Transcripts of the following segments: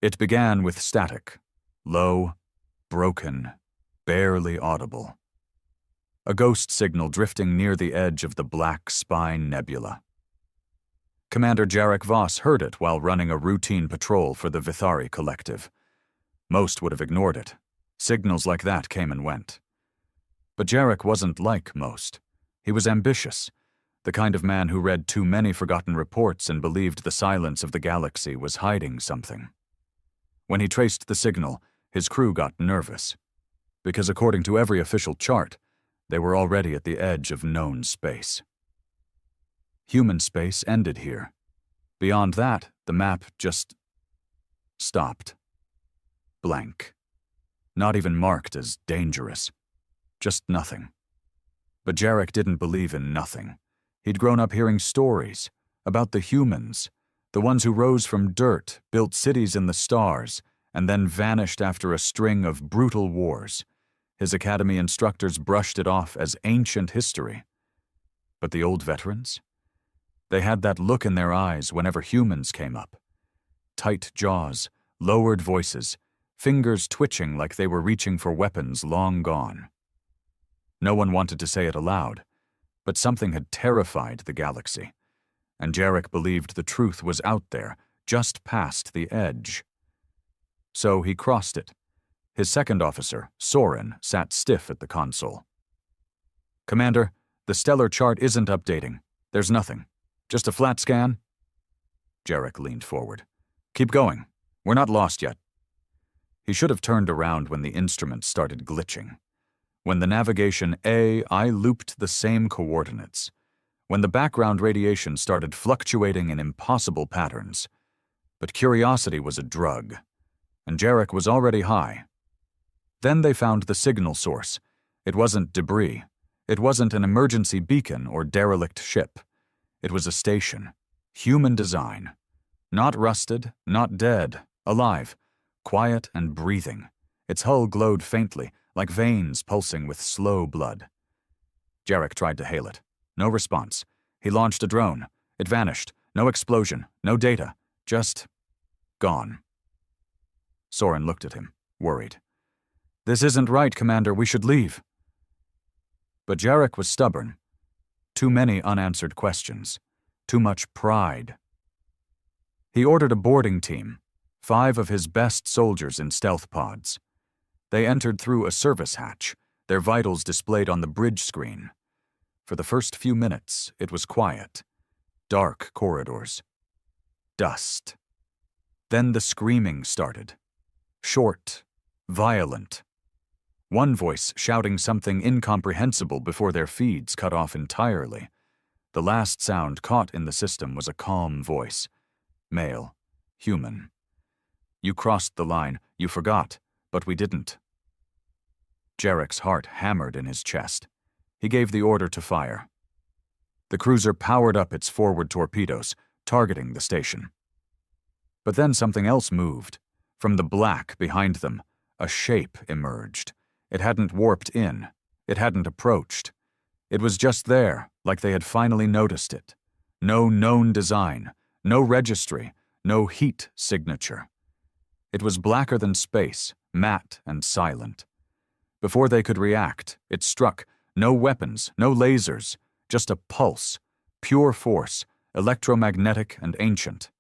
It began with static, low, broken, barely audible. A ghost signal drifting near the edge of the Black Spine Nebula. Commander Jarek Voss heard it while running a routine patrol for the Vithari Collective. Most would have ignored it. Signals like that came and went. But Jarek wasn't like most. He was ambitious, the kind of man who read too many forgotten reports and believed the silence of the galaxy was hiding something. When he traced the signal, his crew got nervous, because according to every official chart, they were already at the edge of known space. Human space ended here. Beyond that, the map just stopped. Blank. Not even marked as dangerous. Just nothing. But Jarek didn't believe in nothing. He'd grown up hearing stories about the humans, the ones who rose from dirt, built cities in the stars, and then vanished after a string of brutal wars. His academy instructors brushed it off as ancient history. But the old veterans? They had that look in their eyes whenever humans came up. Tight jaws, lowered voices, fingers twitching like they were reaching for weapons long gone. No one wanted to say it aloud, but something had terrified the galaxy, and Jarek believed the truth was out there, just past the edge. So he crossed it. His second officer, Soren, sat stiff at the console. "Commander, the stellar chart isn't updating. There's nothing. Just a flat scan?" Jarek leaned forward. "Keep going. We're not lost yet." He should have turned around when the instruments started glitching. When the navigation AI looped the same coordinates. When the background radiation started fluctuating in impossible patterns. But curiosity was a drug, and Jarek was already high. Then they found the signal source. It wasn't debris. It wasn't an emergency beacon or derelict ship. It was a station. Human design. Not rusted, not dead, alive, quiet and breathing. Its hull glowed faintly, like veins pulsing with slow blood. Jarek tried to hail it. No response. He launched a drone. It vanished. No explosion, no data. Just gone. Soren looked at him, worried. "This isn't right, Commander. We should leave." But Jarek was stubborn. Too many unanswered questions. Too much pride. He ordered a boarding team, 5 of his best soldiers in stealth pods. They entered through a service hatch, their vitals displayed on the bridge screen. For the first few minutes, it was quiet. Dark corridors. Dust. Then the screaming started. Short. Violent. One voice shouting something incomprehensible before their feeds cut off entirely. The last sound caught in the system was a calm voice. Male. Human. "You crossed the line. You forgot. But we didn't." Jarek's heart hammered in his chest. He gave the order to fire. The cruiser powered up its forward torpedoes, targeting the station. But then something else moved. From the black behind them, a shape emerged. It hadn't warped in. It hadn't approached. It was just there, like they had finally noticed it. No known design, no registry, no heat signature. It was blacker than space, matte and silent. Before they could react, it struck. No weapons, no lasers, just a pulse, pure force, electromagnetic and ancient.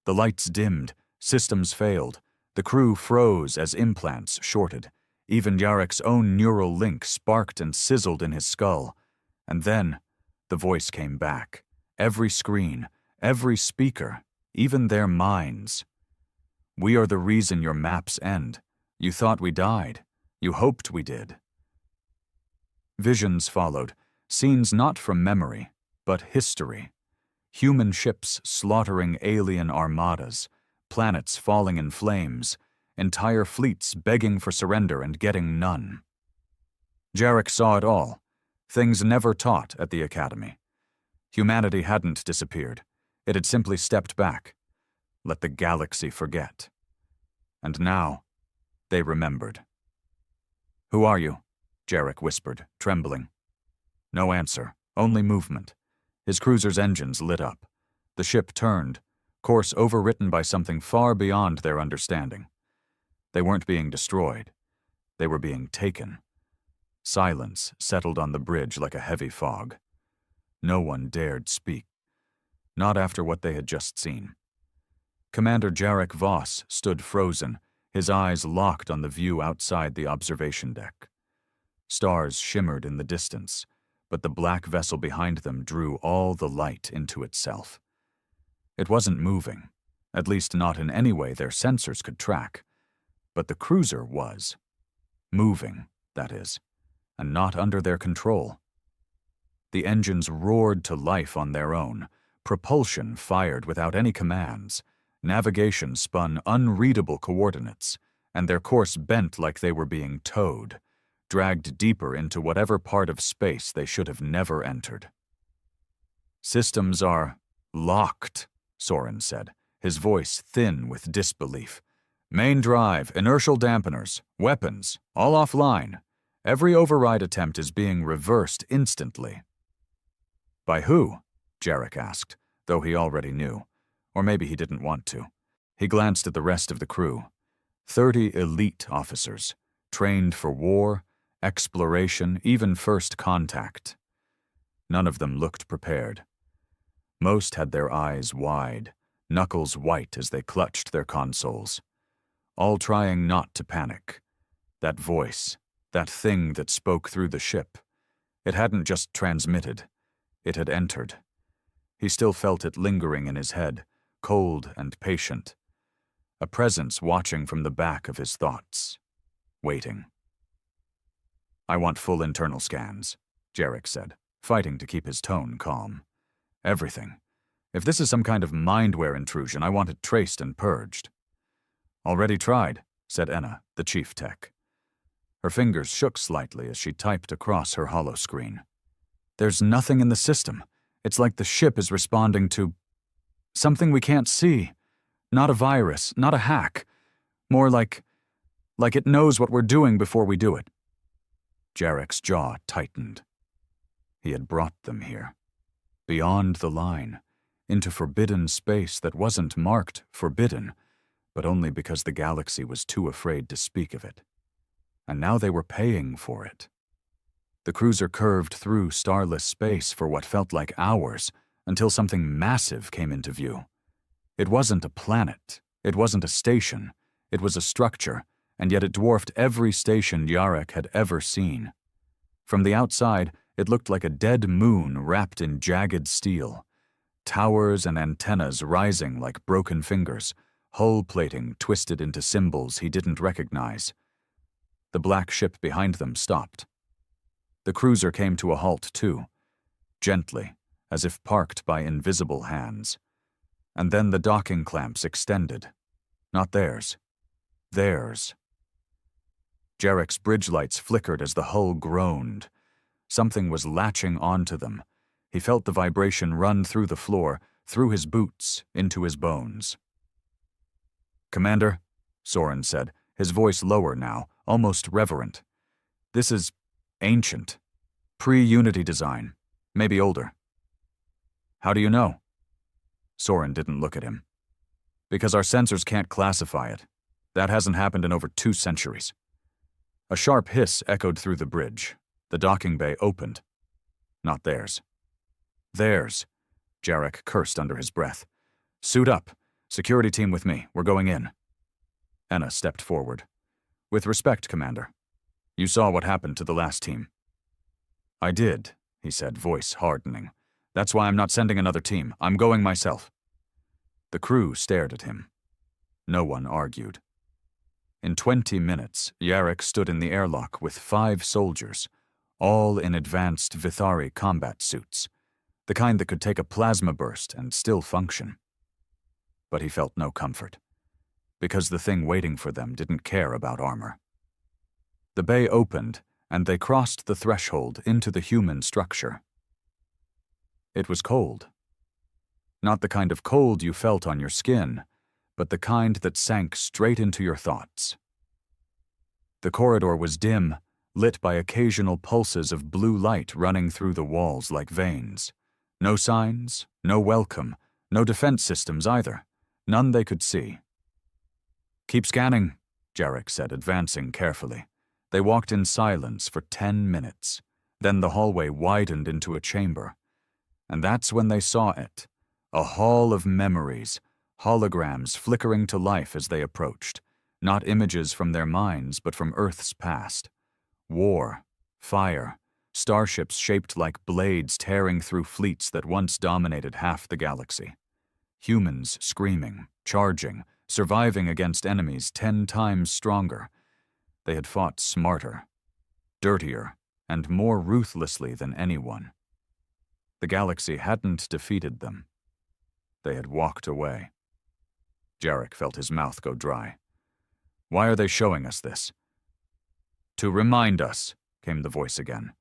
The lights dimmed, systems failed, the crew froze as implants shorted. Even Jarek's own neural link sparked and sizzled in his skull. And then, the voice came back. Every screen, every speaker, even their minds. "We are the reason your maps end. You thought we died. You hoped we did." Visions followed, scenes not from memory, but history. Human ships slaughtering alien armadas, planets falling in flames, entire fleets begging for surrender and getting none. Jarek saw it all, things never taught at the Academy. Humanity hadn't disappeared. It had simply stepped back. Let the galaxy forget. And now, they remembered. "Who are you?" Jarek whispered, trembling. No answer, only movement. His cruiser's engines lit up. The ship turned, course overwritten by something far beyond their understanding. They weren't being destroyed. They were being taken. Silence settled on the bridge like a heavy fog. No one dared speak. Not after what they had just seen. Commander Jarek Voss stood frozen, his eyes locked on the view outside the observation deck. Stars shimmered in the distance, but the black vessel behind them drew all the light into itself. It wasn't moving, at least not in any way their sensors could track, but the cruiser was. Moving, that is, and not under their control. The engines roared to life on their own, propulsion fired without any commands, navigation spun unreadable coordinates, and their course bent like they were being towed, dragged deeper into whatever part of space they should have never entered. "Systems are locked," Soren said, his voice thin with disbelief. "Main drive, inertial dampeners, weapons, all offline. Every override attempt is being reversed instantly." "By who?" Jarek asked, though he already knew. Or maybe he didn't want to. He glanced at the rest of the crew. 30 elite officers, trained for war, exploration, even first contact. None of them looked prepared. Most had their eyes wide, knuckles white as they clutched their consoles. All trying not to panic. That voice, that thing that spoke through the ship. It hadn't just transmitted. It had entered. He still felt it lingering in his head, cold and patient. A presence watching from the back of his thoughts. Waiting. "I want full internal scans," Jarek said, fighting to keep his tone calm. "Everything. If this is some kind of mindware intrusion, I want it traced and purged." "Already tried," said Enna, the chief tech. Her fingers shook slightly as she typed across her holoscreen. "There's nothing in the system. It's like the ship is responding to something we can't see. Not a virus, not a hack. More like it knows what we're doing before we do it." Jarek's jaw tightened. He had brought them here. Beyond the line. Into forbidden space that wasn't marked forbidden, but only because the galaxy was too afraid to speak of it. And now they were paying for it. The cruiser curved through starless space for what felt like hours, until something massive came into view. It wasn't a planet, it wasn't a station, it was a structure, and yet it dwarfed every station Jarek had ever seen. From the outside, it looked like a dead moon wrapped in jagged steel. Towers and antennas rising like broken fingers, hull plating twisted into symbols he didn't recognize. The black ship behind them stopped. The cruiser came to a halt too, gently, as if parked by invisible hands. And then the docking clamps extended. Not theirs. Theirs. Jarek's bridge lights flickered as the hull groaned. Something was latching onto them. He felt the vibration run through the floor, through his boots, into his bones. "Commander," Soren said, his voice lower now, almost reverent. "This is ancient. Pre-Unity design. Maybe older." "How do you know?" Soren didn't look at him. "Because our sensors can't classify it. That hasn't happened in over 2 centuries. A sharp hiss echoed through the bridge. The docking bay opened. Not theirs. "Theirs," Jarek cursed under his breath. "Suit up. Security team with me. We're going in." Enna stepped forward. "With respect, Commander. You saw what happened to the last team." "I did," he said, voice hardening. "That's why I'm not sending another team. I'm going myself." The crew stared at him. No one argued. In 20 minutes, Jarek stood in the airlock with 5 soldiers, all in advanced Vithari combat suits, the kind that could take a plasma burst and still function. But he felt no comfort, because the thing waiting for them didn't care about armor. The bay opened, and they crossed the threshold into the human structure. It was cold. Not the kind of cold you felt on your skin, but the kind that sank straight into your thoughts. The corridor was dim, lit by occasional pulses of blue light running through the walls like veins. No signs, no welcome, no defense systems either. none they could see. "Keep scanning," Jarek said, advancing carefully. They walked in silence for 10 minutes. Then the hallway widened into a chamber. And that's when they saw it. A hall of memories, holograms flickering to life as they approached. Not images from their minds, but from Earth's past. War, fire, starships shaped like blades tearing through fleets that once dominated half the galaxy. Humans screaming, charging, surviving against enemies 10 times stronger. They had fought smarter, dirtier, and more ruthlessly than anyone. The galaxy hadn't defeated them. They had walked away. Jarek felt his mouth go dry. "Why are they showing us this?" "To remind us," came the voice again.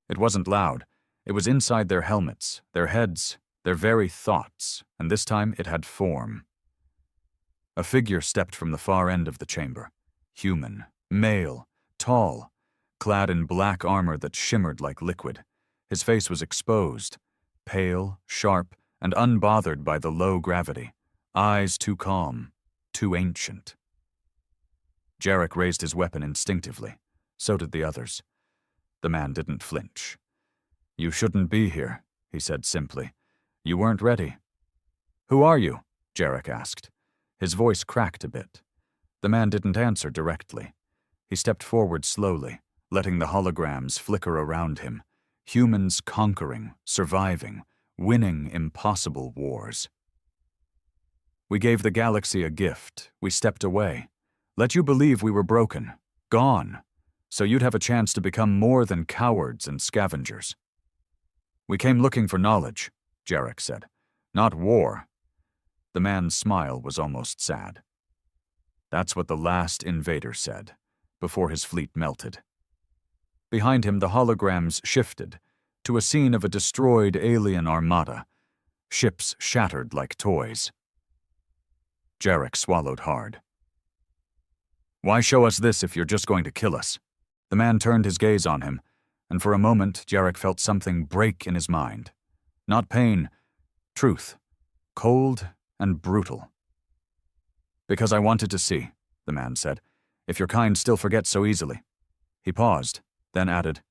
It wasn't loud. It was inside their helmets, their heads, their very thoughts, and this time it had form. A figure stepped from the far end of the chamber. Human, male, tall, clad in black armor that shimmered like liquid. His face was exposed, pale, sharp, and unbothered by the low gravity. Eyes too calm, too ancient. Jarek raised his weapon instinctively. So did the others. The man didn't flinch. "You shouldn't be here," he said simply. "You weren't ready." "Who are you?" Jarek asked. His voice cracked a bit. The man didn't answer directly. He stepped forward slowly, letting the holograms flicker around him. Humans conquering, surviving, winning impossible wars. "We gave the galaxy a gift. We stepped away. Let you believe we were broken, gone, so you'd have a chance to become more than cowards and scavengers. We came looking for knowledge," Jarek said, "not war." The man's smile was almost sad. That's what the last invader said, before his fleet melted. Behind him, the holograms shifted to a scene of a destroyed alien armada, ships shattered like toys. Jarek swallowed hard. "Why show us this if you're just going to kill us?" The man turned his gaze on him, and for a moment Jarek felt something break in his mind. Not pain, truth, cold and brutal. "Because I wanted to see," the man said, "if your kind still forgets so easily." He paused, then added,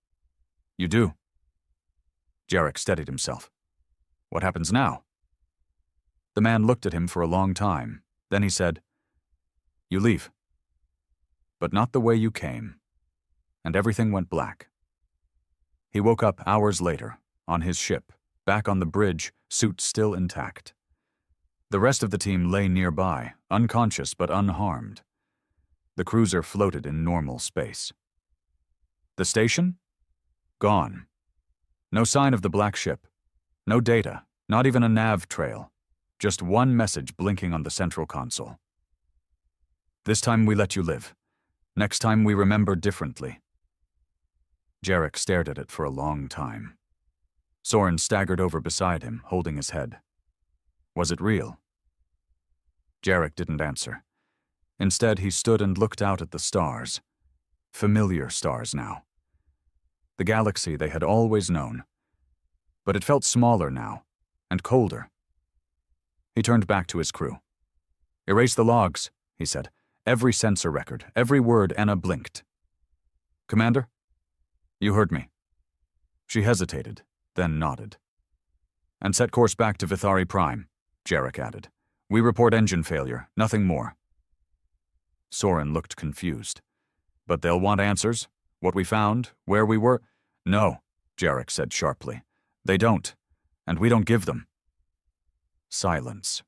"You do." Jarek steadied himself. "What happens now?" The man looked at him for a long time. Then he said, "You leave. But not the way you came." And everything went black. He woke up hours later, on his ship, back on the bridge, suit still intact. The rest of the team lay nearby, unconscious but unharmed. The cruiser floated in normal space. The station? Gone. No sign of the black ship. No data, not even a nav trail. Just one message blinking on the central console. "This time we let you live. Next time we remember differently." Jarek stared at it for a long time. Soren staggered over beside him, holding his head. Was it real? Jarek didn't answer. Instead, he stood and looked out at the stars. Familiar stars now. The galaxy they had always known. But it felt smaller now, and colder. He turned back to his crew. "Erase the logs," he said. "Every sensor record, every word Enna blinked." "Commander?" "You heard me." She hesitated, then nodded. "And set course back to Vithari Prime," Jarek added. "We report engine failure, nothing more." Soren looked confused. "But they'll want answers? What we found? Where we were?" "No," Jarek said sharply. "They don't, and we don't give them." Silence.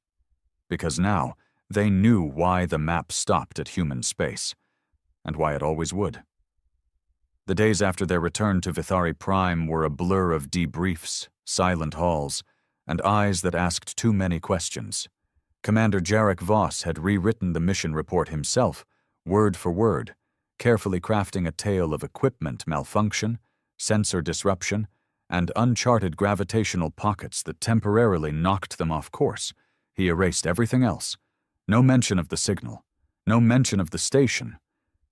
Because now, they knew why the map stopped at human space, and why it always would. The days after their return to Vithari Prime were a blur of debriefs, silent halls, and eyes that asked too many questions. Commander Jarek Voss had rewritten the mission report himself, word for word, carefully crafting a tale of equipment malfunction, sensor disruption, and uncharted gravitational pockets that temporarily knocked them off course. He erased everything else. No mention of the signal, no mention of the station,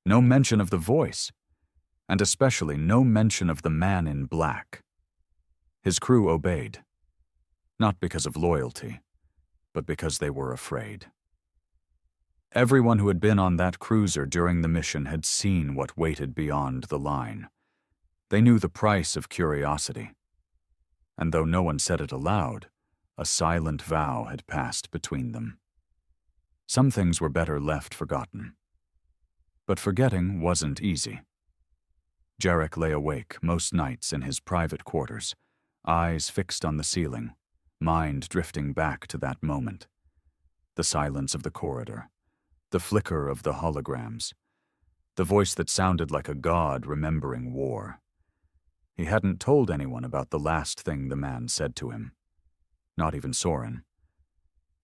no mention of the voice, and especially no mention of the man in black. His crew obeyed, not because of loyalty, but because they were afraid. Everyone who had been on that cruiser during the mission had seen what waited beyond the line. They knew the price of curiosity. And though no one said it aloud, a silent vow had passed between them. Some things were better left forgotten. But forgetting wasn't easy. Jarek lay awake most nights in his private quarters, eyes fixed on the ceiling, mind drifting back to that moment. The silence of the corridor, the flicker of the holograms, the voice that sounded like a god remembering war. He hadn't told anyone about the last thing the man said to him. Not even Soren.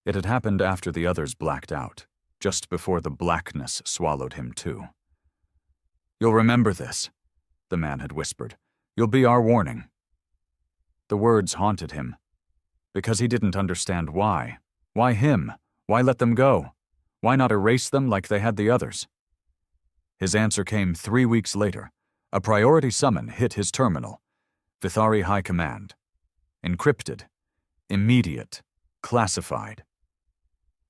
It had happened after the others blacked out, just before the blackness swallowed him too. "You'll remember this," the man had whispered. "You'll be our warning." The words haunted him, because he didn't understand why. Why him? Why let them go? Why not erase them like they had the others? His answer came 3 weeks later. A priority summon hit his terminal. Vithari High Command. Encrypted. Immediate. Classified.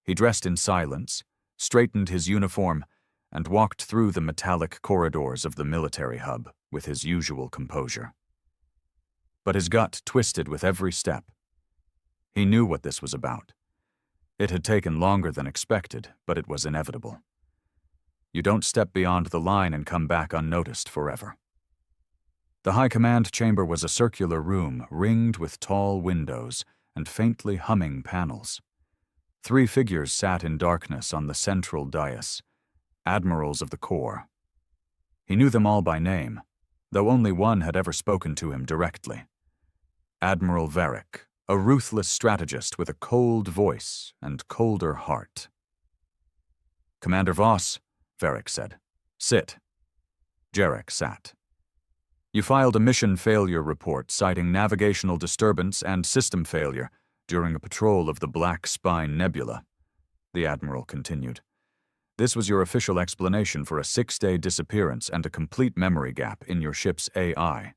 He dressed in silence, straightened his uniform, and walked through the metallic corridors of the military hub with his usual composure. But his gut twisted with every step. He knew what this was about. It had taken longer than expected, but it was inevitable. You don't step beyond the line and come back unnoticed forever. The High Command chamber was a circular room ringed with tall windows and faintly humming panels. 3 figures sat in darkness on the central dais, admirals of the Corps. He knew them all by name, though only one had ever spoken to him directly. Admiral Varric, a ruthless strategist with a cold voice and colder heart. "Commander Voss," Varric said. "Sit." Jarek sat. "You filed a mission failure report citing navigational disturbance and system failure during a patrol of the Black Spine Nebula," the Admiral continued. "This was your official explanation for a 6-day disappearance and a complete memory gap in your ship's AI."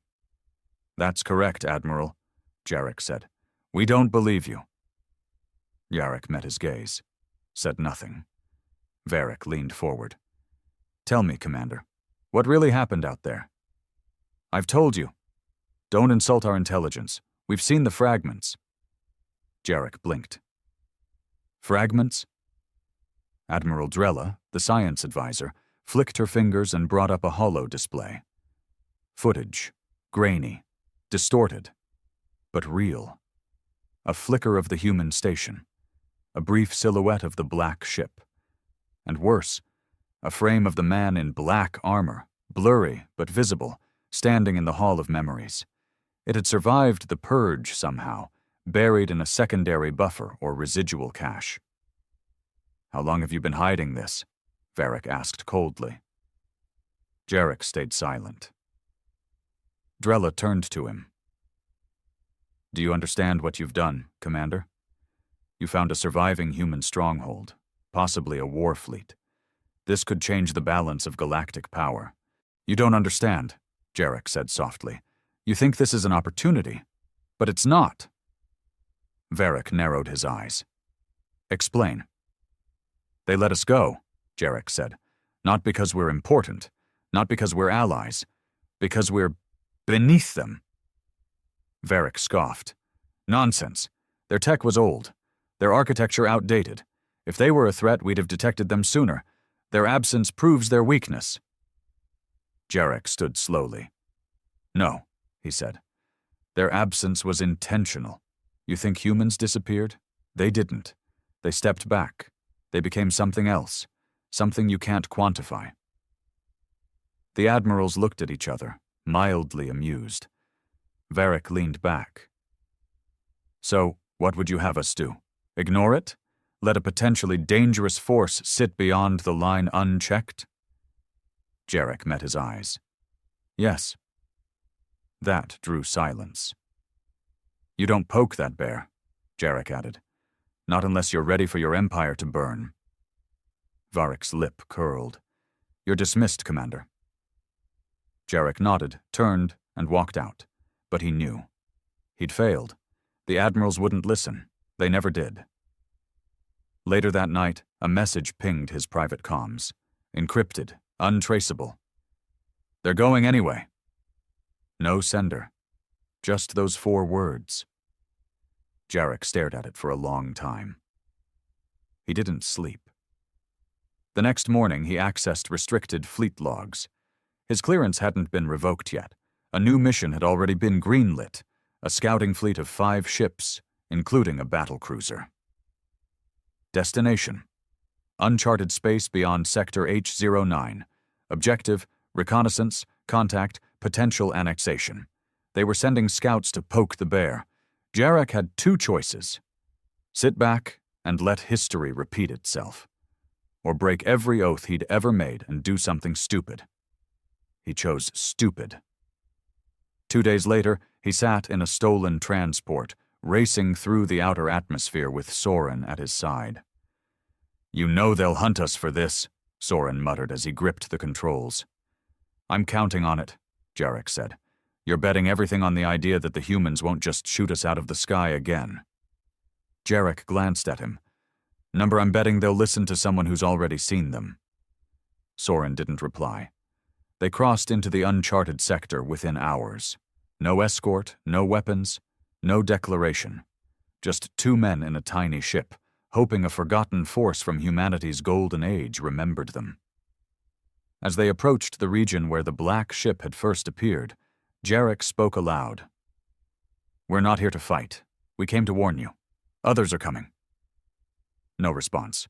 "That's correct, Admiral," Jarek said. "We don't believe you." Jarek met his gaze, said nothing. Varric leaned forward. "Tell me, Commander, what really happened out there?" "I've told you. Don't insult our intelligence. We've seen the fragments." Jarek blinked. "Fragments?" Admiral Drella, the science advisor, flicked her fingers and brought up a holo display. Footage, grainy, distorted, but real. A flicker of the human station, a brief silhouette of the black ship, and worse, a frame of the man in black armor, blurry but visible, standing in the Hall of Memories. It had survived the purge somehow, buried in a secondary buffer or residual cache. "How long have you been hiding this?" Varric asked coldly. Jarek stayed silent. Drella turned to him. "Do you understand what you've done, Commander? You found a surviving human stronghold, possibly a war fleet. This could change the balance of galactic power." "You don't understand," Jarek said softly. "You think this is an opportunity, but it's not." Varric narrowed his eyes. "Explain." "They let us go," Jarek said. "Not because we're important, not because we're allies, because we're beneath them." Varric scoffed. "Nonsense. Their tech was old. Their architecture outdated. If they were a threat, we'd have detected them sooner. Their absence proves their weakness." Jarek stood slowly. "No," he said. "Their absence was intentional. You think humans disappeared? They didn't. They stepped back. They became something else, something you can't quantify." The admirals looked at each other, mildly amused. Varric leaned back. "So, what would you have us do? Ignore it? Let a potentially dangerous force sit beyond the line unchecked?" Jarek met his eyes. "Yes." That drew silence. "You don't poke that bear," Jarek added. "Not unless you're ready for your empire to burn." Varric's lip curled. "You're dismissed, Commander." Jarek nodded, turned, and walked out. But he knew. He'd failed. The admirals wouldn't listen. They never did. Later that night, a message pinged his private comms. Encrypted, untraceable. "They're going anyway." No sender. Just those 4 words. Jarek stared at it for a long time. He didn't sleep. The next morning, he accessed restricted fleet logs. His clearance hadn't been revoked yet. A new mission had already been greenlit, a scouting fleet of 5 ships, including a battlecruiser. Destination: uncharted space beyond Sector H09. Objective: reconnaissance, contact, potential annexation. They were sending scouts to poke the bear. Jarek had 2 choices: sit back and let history repeat itself, or break every oath he'd ever made and do something stupid. He chose stupid. 2 days later, he sat in a stolen transport, racing through the outer atmosphere with Soren at his side. "You know they'll hunt us for this," Soren muttered as he gripped the controls. "I'm counting on it," Jarek said. "You're betting everything on the idea that the humans won't just shoot us out of the sky again." Jarek glanced at him. "Number, I'm betting they'll listen to someone who's already seen them." Soren didn't reply. They crossed into the uncharted sector within hours. No escort, no weapons, no declaration. Just 2 men in a tiny ship, hoping a forgotten force from humanity's golden age remembered them. As they approached the region where the black ship had first appeared, Jarek spoke aloud. "We're not here to fight. We came to warn you. Others are coming." No response.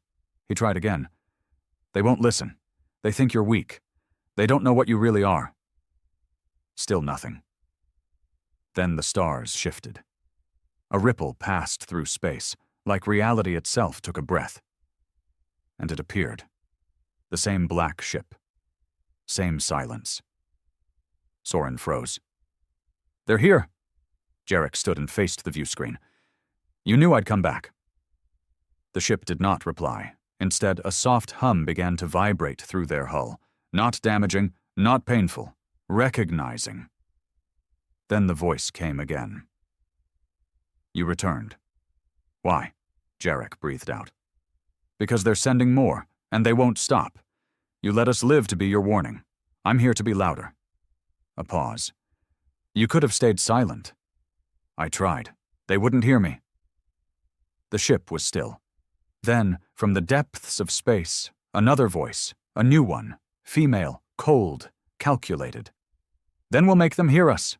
He tried again. "They won't listen. They think you're weak. They don't know what you really are." Still nothing. Then the stars shifted. A ripple passed through space, like reality itself took a breath. And it appeared. The same black ship. Same silence. Soren froze. "They're here." Jarek stood and faced the view screen. "You knew I'd come back." The ship did not reply. Instead, a soft hum began to vibrate through their hull. Not damaging, not painful. Recognizing. Then the voice came again. "You returned." "Why?" Jarek breathed out. "Because they're sending more, and they won't stop. You let us live to be your warning. I'm here to be louder." A pause. "You could have stayed silent." "I tried. They wouldn't hear me." The ship was still. Then, from the depths of space, another voice, a new one, female, cold, calculated. "Then we'll make them hear us."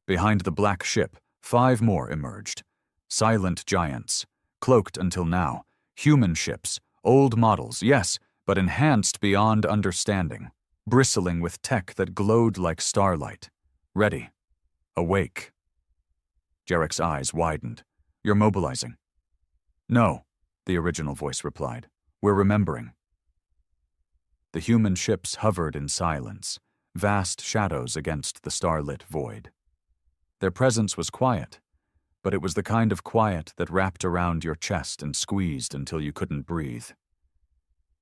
Behind the black ship, 5 more emerged. Silent giants, cloaked until now, human ships, old models, yes, but enhanced beyond understanding, bristling with tech that glowed like starlight. Ready. Awake. Jarek's eyes widened. "You're mobilizing." "No," the original voice replied. "We're remembering." The human ships hovered in silence, vast shadows against the starlit void. Their presence was quiet, but it was the kind of quiet that wrapped around your chest and squeezed until you couldn't breathe.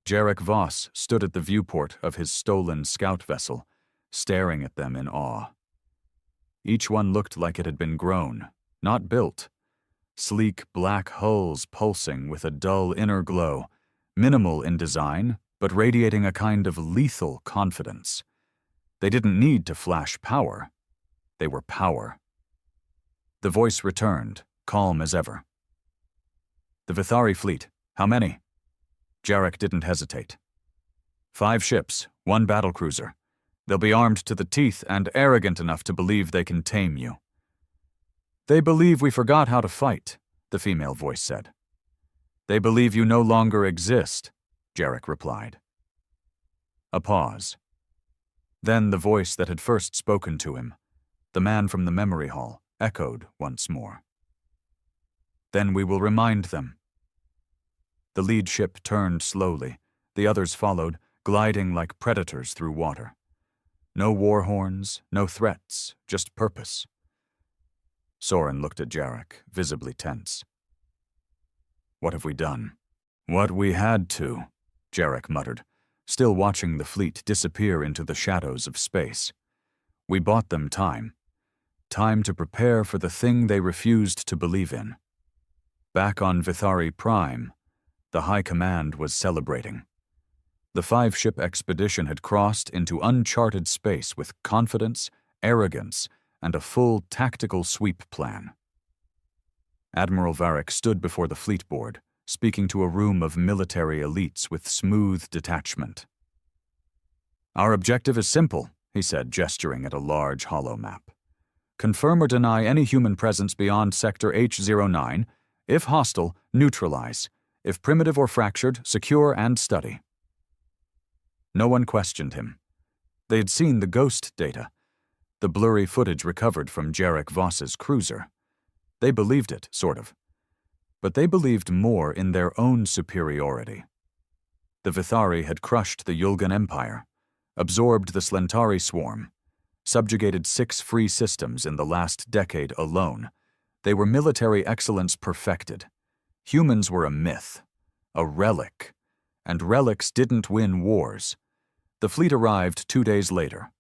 Jarek Voss stood at the viewport of his stolen scout vessel, staring at them in awe. Each one looked like it had been grown, not built. Sleek black hulls pulsing with a dull inner glow, minimal in design, but radiating a kind of lethal confidence. They didn't need to flash power. They were power. The voice returned, calm as ever. "The Vithari fleet, how many?" Jarek didn't hesitate. 5 ships, 1 battlecruiser. They'll be armed to the teeth and arrogant enough to believe they can tame you. "They believe we forgot how to fight," the female voice said. "They believe you no longer exist," Jarek replied. A pause. Then the voice that had first spoken to him, the man from the memory hall, echoed once more. "Then we will remind them." The lead ship turned slowly. The others followed, gliding like predators through water. No war horns, no threats, just purpose. Soren looked at Jarek, visibly tense. "What have we done?" "What we had to," Jarek muttered, still watching the fleet disappear into the shadows of space. "We bought them time. Time to prepare for the thing they refused to believe in. Back on Vithari Prime, The High Command was celebrating. The 5-ship expedition had crossed into uncharted space with confidence, arrogance, and a full tactical sweep plan. Admiral Varric stood before the fleet board, speaking to a room of military elites with smooth detachment. "Our objective is simple," he said, gesturing at a large hollow map. "Confirm or deny any human presence beyond Sector H09. If hostile, neutralize. If primitive or fractured, secure and study." No one questioned him. They had seen the ghost data, the blurry footage recovered from Jarek Voss's cruiser. They believed it, sort of. But they believed more in their own superiority. The Vithari had crushed the Yulgan Empire, absorbed the Slentari swarm, subjugated 6 free systems in the last decade alone. They were military excellence perfected. Humans were a myth, a relic, and relics didn't win wars. The fleet arrived 2 days later.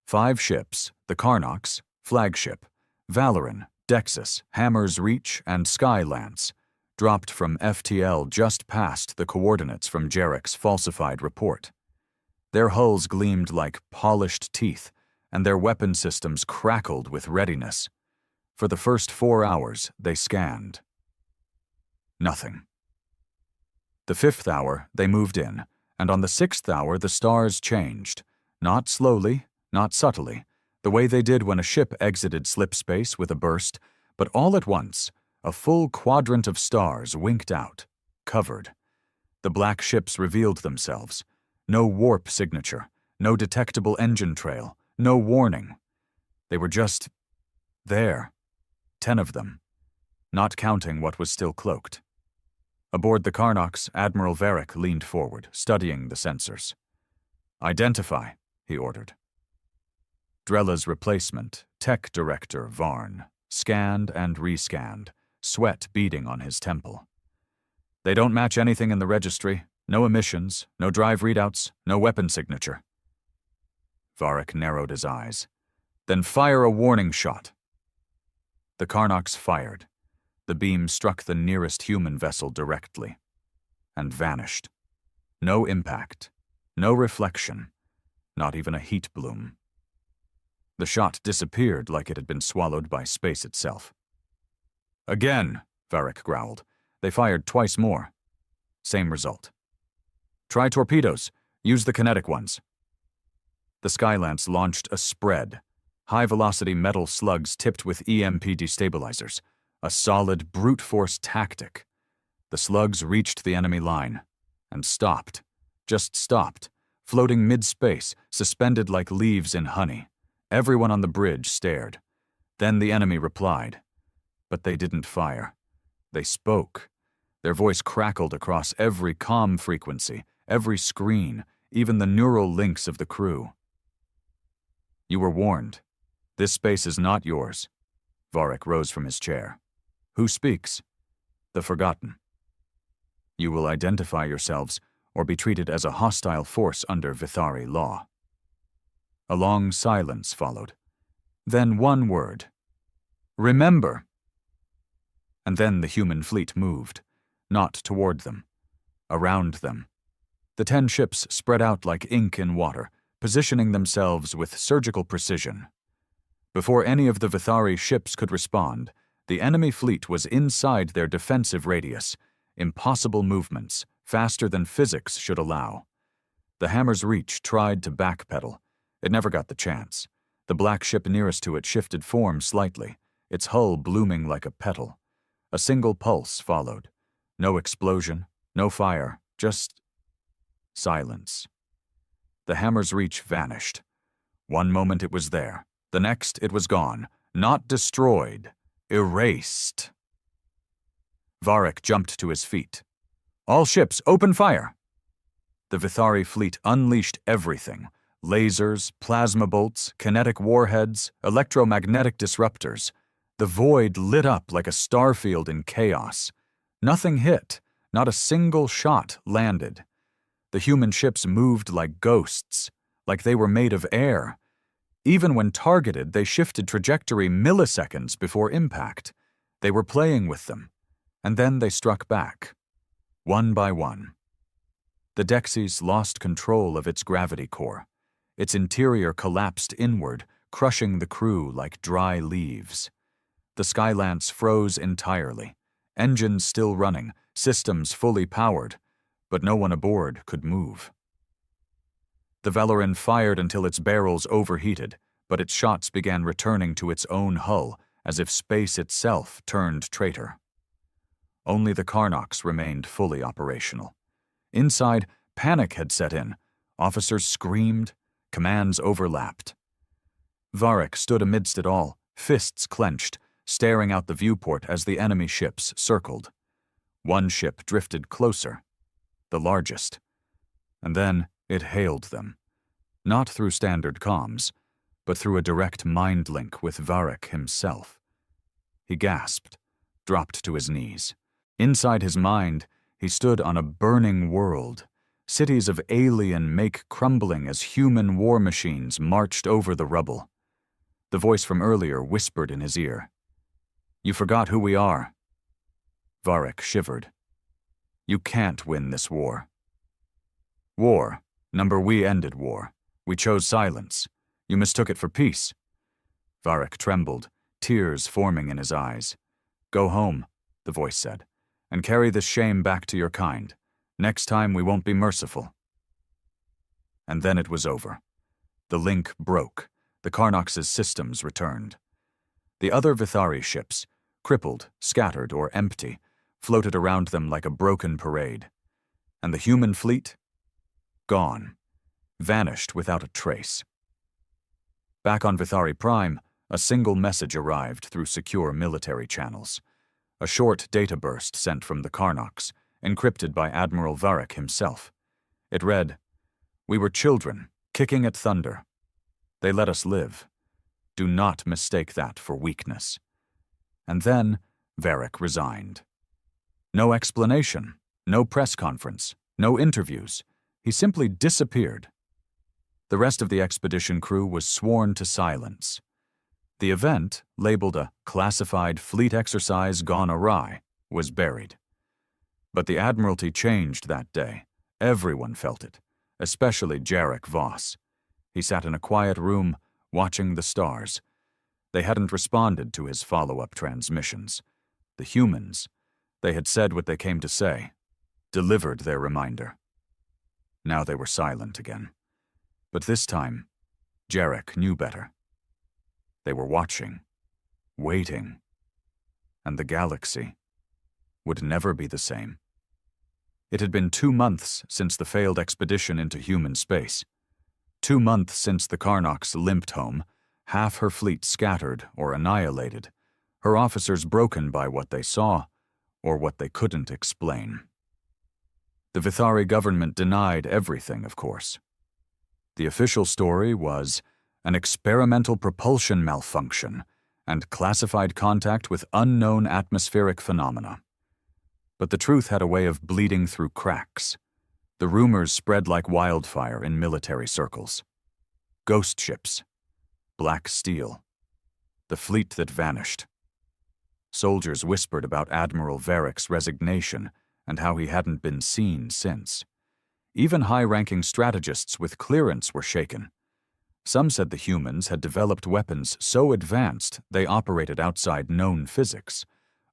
5 ships, the Karnox, flagship, Valoran, Dexus, Hammer's Reach, and Skylance, dropped from FTL just past the coordinates from Jarek's falsified report. Their hulls gleamed like polished teeth, and their weapon systems crackled with readiness. For the first 4 hours, they scanned. Nothing. The 5th hour, they moved in, and on the 6th hour, the stars changed. Not slowly, not subtly, the way they did when a ship exited slipspace with a burst, but all at once, a full quadrant of stars winked out, covered. The black ships revealed themselves. No warp signature, no detectable engine trail, no warning. They were just there. 10 of them, not counting what was still cloaked. Aboard the Karnox, Admiral Varric leaned forward, studying the sensors. "Identify," he ordered. Drella's replacement, Tech Director Varn, scanned and rescanned, sweat beading on his temple. "They don't match anything in the registry. No emissions, no drive readouts, no weapon signature." Varric narrowed his eyes. "Then fire a warning shot." The Karnox fired. The beam struck the nearest human vessel directly, and vanished. No impact, no reflection, not even a heat bloom. The shot disappeared like it had been swallowed by space itself. "Again," Varric growled. They fired twice more. Same result. "Try torpedoes. Use the kinetic ones." The Skylance launched a spread, high-velocity metal slugs tipped with EMP destabilizers. A solid, brute-force tactic. The slugs reached the enemy line, and stopped, just stopped, floating mid-space, suspended like leaves in honey. Everyone on the bridge stared. Then the enemy replied. But they didn't fire. They spoke. Their voice crackled across every comm frequency, every screen, even the neural links of the crew. "You were warned. This space is not yours." Varric rose from his chair. "Who speaks?" "The Forgotten. You will identify yourselves or be treated as a hostile force under Vithari law." A long silence followed. Then one word. "Remember." And then the human fleet moved, not toward them, around them. The 10 ships spread out like ink in water, positioning themselves with surgical precision. Before any of the Vithari ships could respond, the enemy fleet was inside their defensive radius, impossible movements, faster than physics should allow. The Hammer's Reach tried to backpedal. It never got the chance. The black ship nearest to it shifted form slightly, its hull blooming like a petal. A single pulse followed. No explosion, no fire, just silence. The Hammer's Reach vanished. One moment it was there, the next it was gone, not destroyed. Erased. Varric jumped to his feet. "All ships, open fire!" The Vithari fleet unleashed everything. Lasers, plasma bolts, kinetic warheads, electromagnetic disruptors. The void lit up like a starfield in chaos. Nothing hit. Not a single shot landed. The human ships moved like ghosts, like they were made of air. Even when targeted, they shifted trajectory milliseconds before impact. They were playing with them, and then they struck back. one by one. The Dexys lost control of its gravity core. Its interior collapsed inward, crushing the crew like dry leaves. The Skylance froze entirely, engines still running, systems fully powered, but no one aboard could move. The Valoran fired until its barrels overheated, but its shots began returning to its own hull, as if space itself turned traitor. Only the Karnoks remained fully operational. Inside, panic had set in. Officers screamed, commands overlapped. Varric stood amidst it all, fists clenched, staring out the viewport as the enemy ships circled. One ship drifted closer, the largest, and then it hailed them, not through standard comms, but through a direct mind link with Varric himself. He gasped, dropped to his knees. Inside his mind, he stood on a burning world, cities of alien make crumbling as human war machines marched over the rubble. The voice from earlier whispered in his ear, "You forgot who we are." Varric shivered. "You can't win this war." "War? Number, we ended war. We chose silence. You mistook it for peace." Varric trembled, tears forming in his eyes. "Go home," the voice said, "and carry this shame back to your kind. Next time we won't be merciful." And then it was over. The link broke. The Karnoks' systems returned. The other Vithari ships, crippled, scattered, or empty, floated around them like a broken parade. And the human fleet? Gone. Vanished without a trace. Back on Vithari Prime, a single message arrived through secure military channels. A short data burst sent from the Karnoks, encrypted by Admiral Varric himself. It read, "We were children, kicking at thunder. They let us live. Do not mistake that for weakness." And then Varric resigned. No explanation, no press conference, no interviews. He simply disappeared. The rest of the expedition crew was sworn to silence. The event, labeled a classified fleet exercise gone awry, was buried. But the Admiralty changed that day. Everyone felt it, especially Jarek Voss. He sat in a quiet room, watching the stars. They hadn't responded to his follow-up transmissions. The humans, they had said what they came to say, delivered their reminder. Now they were silent again. But this time, Jarek knew better. They were watching, waiting, and the galaxy would never be the same. It had been 2 months since the failed expedition into human space. 2 months since the Karnoks limped home, half her fleet scattered or annihilated, her officers broken by what they saw or what they couldn't explain. The Vithari government denied everything, of course. The official story was an experimental propulsion malfunction and classified contact with unknown atmospheric phenomena. But the truth had a way of bleeding through cracks. The rumors spread like wildfire in military circles. Ghost ships, black steel, the fleet that vanished. Soldiers whispered about Admiral Varric's resignation and how he hadn't been seen since. Even high-ranking strategists with clearance were shaken. Some said the humans had developed weapons so advanced they operated outside known physics.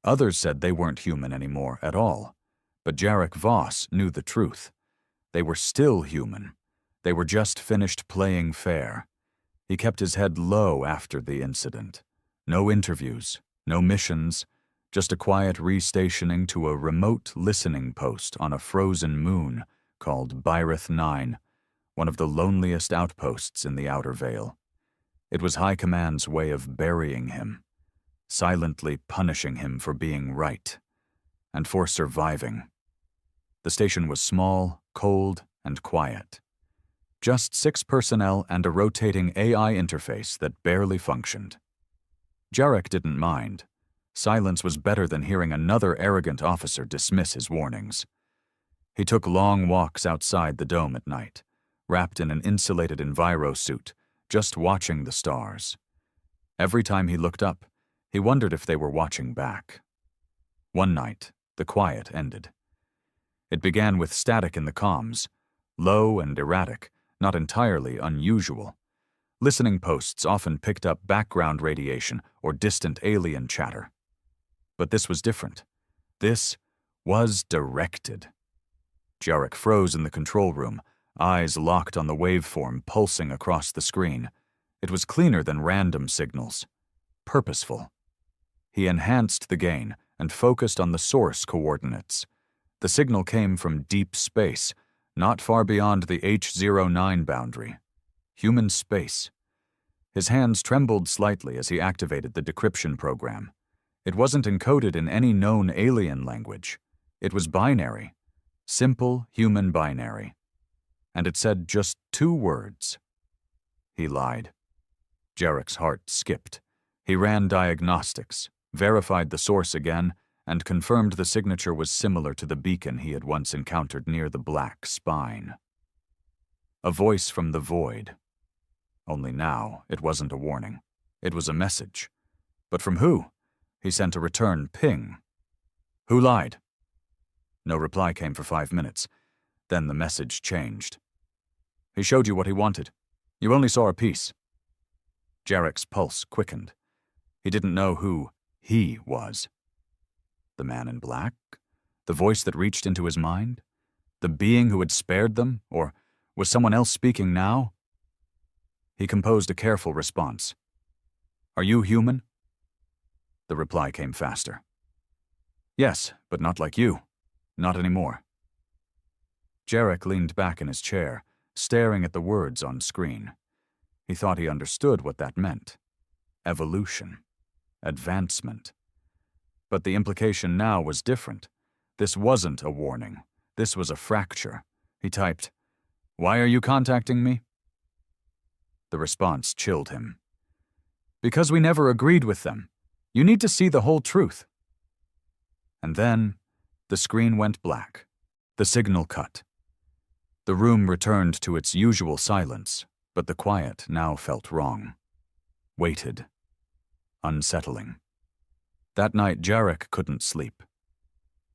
Others said they weren't human anymore at all. But Jarek Voss knew the truth. They were still human. They were just finished playing fair. He kept his head low after the incident. No interviews, no missions, just a quiet restationing to a remote listening post on a frozen moon called Byrith 9, one of the loneliest outposts in the Outer Veil. It was High Command's way of burying him, silently punishing him for being right, and for surviving. The station was small, cold, and quiet. Just 6 personnel and a rotating AI interface that barely functioned. Jarek didn't mind. Silence was better than hearing another arrogant officer dismiss his warnings. He took long walks outside the dome at night, wrapped in an insulated enviro suit, just watching the stars. Every time he looked up, he wondered if they were watching back. One night, the quiet ended. It began with static in the comms, low and erratic, not entirely unusual. Listening posts often picked up background radiation or distant alien chatter. But this was different. This was directed. Jarek froze in the control room, eyes locked on the waveform pulsing across the screen. It was cleaner than random signals. Purposeful. He enhanced the gain and focused on the source coordinates. The signal came from deep space, not far beyond the H09 boundary. Human space. His hands trembled slightly as he activated the decryption program. It wasn't encoded in any known alien language. It was binary. Simple human binary. And it said just 2 words. He lied. Jarek's heart skipped. He ran diagnostics, verified the source again, and confirmed the signature was similar to the beacon he had once encountered near the black spine. A voice from the void. Only now, it wasn't a warning. It was a message. But from who? He sent a return ping. Who lied? No reply came for 5 minutes. Then the message changed. He showed you what he wanted. You only saw a piece. Jarek's pulse quickened. He didn't know who he was. The man in black? The voice that reached into his mind? The being who had spared them? Or was someone else speaking now? He composed a careful response. Are you human? The reply came faster. Yes, but not like you. Not anymore. Jarek leaned back in his chair, staring at the words on screen. He thought he understood what that meant. Evolution. Advancement. But the implication now was different. This wasn't a warning. This was a fracture. He typed, "Why are you contacting me?" The response chilled him. "Because we never agreed with them. You need to see the whole truth." And then, the screen went black. The signal cut. The room returned to its usual silence, but the quiet now felt wrong. Weighted. Unsettling. That night, Jarek couldn't sleep.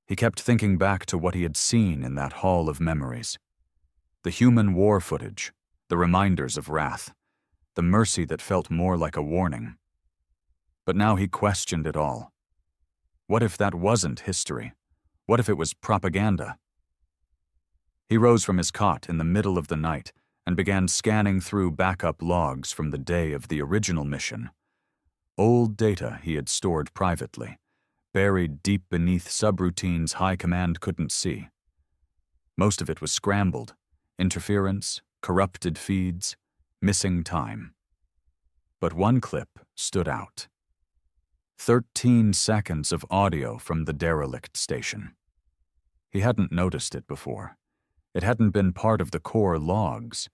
He kept thinking back to what he had seen in that hall of memories. The human war footage, the reminders of wrath, the mercy that felt more like a warning. But now he questioned it all. What if that wasn't history? What if it was propaganda? He rose from his cot in the middle of the night and began scanning through backup logs from the day of the original mission. Old data he had stored privately, buried deep beneath subroutines high command couldn't see. Most of it was scrambled, interference, corrupted feeds, missing time. But one clip stood out. 13 seconds of audio from the derelict station. He hadn't noticed it before. It hadn't been part of the core logs.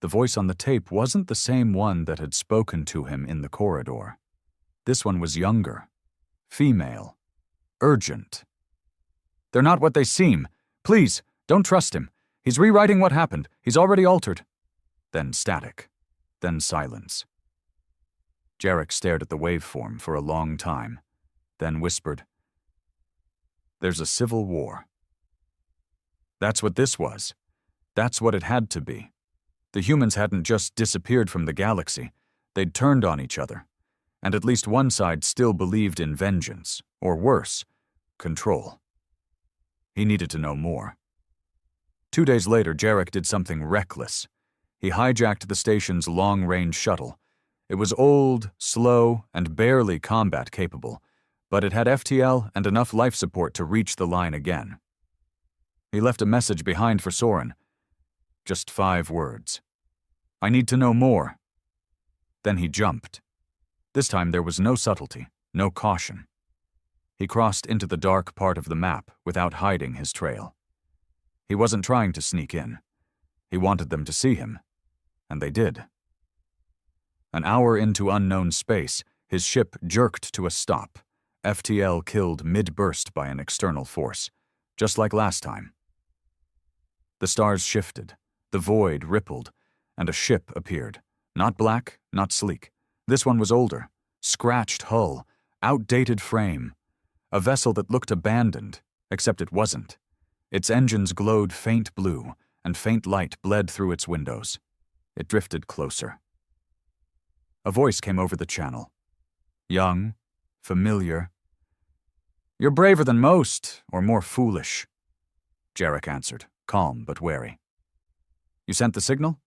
The voice on the tape wasn't the same one that had spoken to him in the corridor. This one was younger, female, urgent. "They're not what they seem. Please, don't trust him. He's rewriting what happened. He's already altered." Then static. Then silence. Jarek stared at the waveform for a long time, then whispered, "There's a civil war." That's what this was. That's what it had to be. The humans hadn't just disappeared from the galaxy. They'd turned on each other. And at least one side still believed in vengeance, or worse, control. He needed to know more. 2 days later, Jarek did something reckless. He hijacked the station's long-range shuttle. It was old, slow, and barely combat-capable, but it had FTL and enough life support to reach the line again. He left a message behind for Soren. Just 5 words. "I need to know more." Then he jumped. This time there was no subtlety, no caution. He crossed into the dark part of the map without hiding his trail. He wasn't trying to sneak in. He wanted them to see him, and they did. An hour into unknown space, his ship jerked to a stop, FTL killed mid-burst by an external force, just like last time. The stars shifted, the void rippled, and a ship appeared. Not black, not sleek. This one was older, scratched hull, outdated frame. A vessel that looked abandoned, except it wasn't. Its engines glowed faint blue, and faint light bled through its windows. It drifted closer. A voice came over the channel. Young, familiar. "You're braver than most, or more foolish," Jarek answered, calm but wary. "You sent the signal?"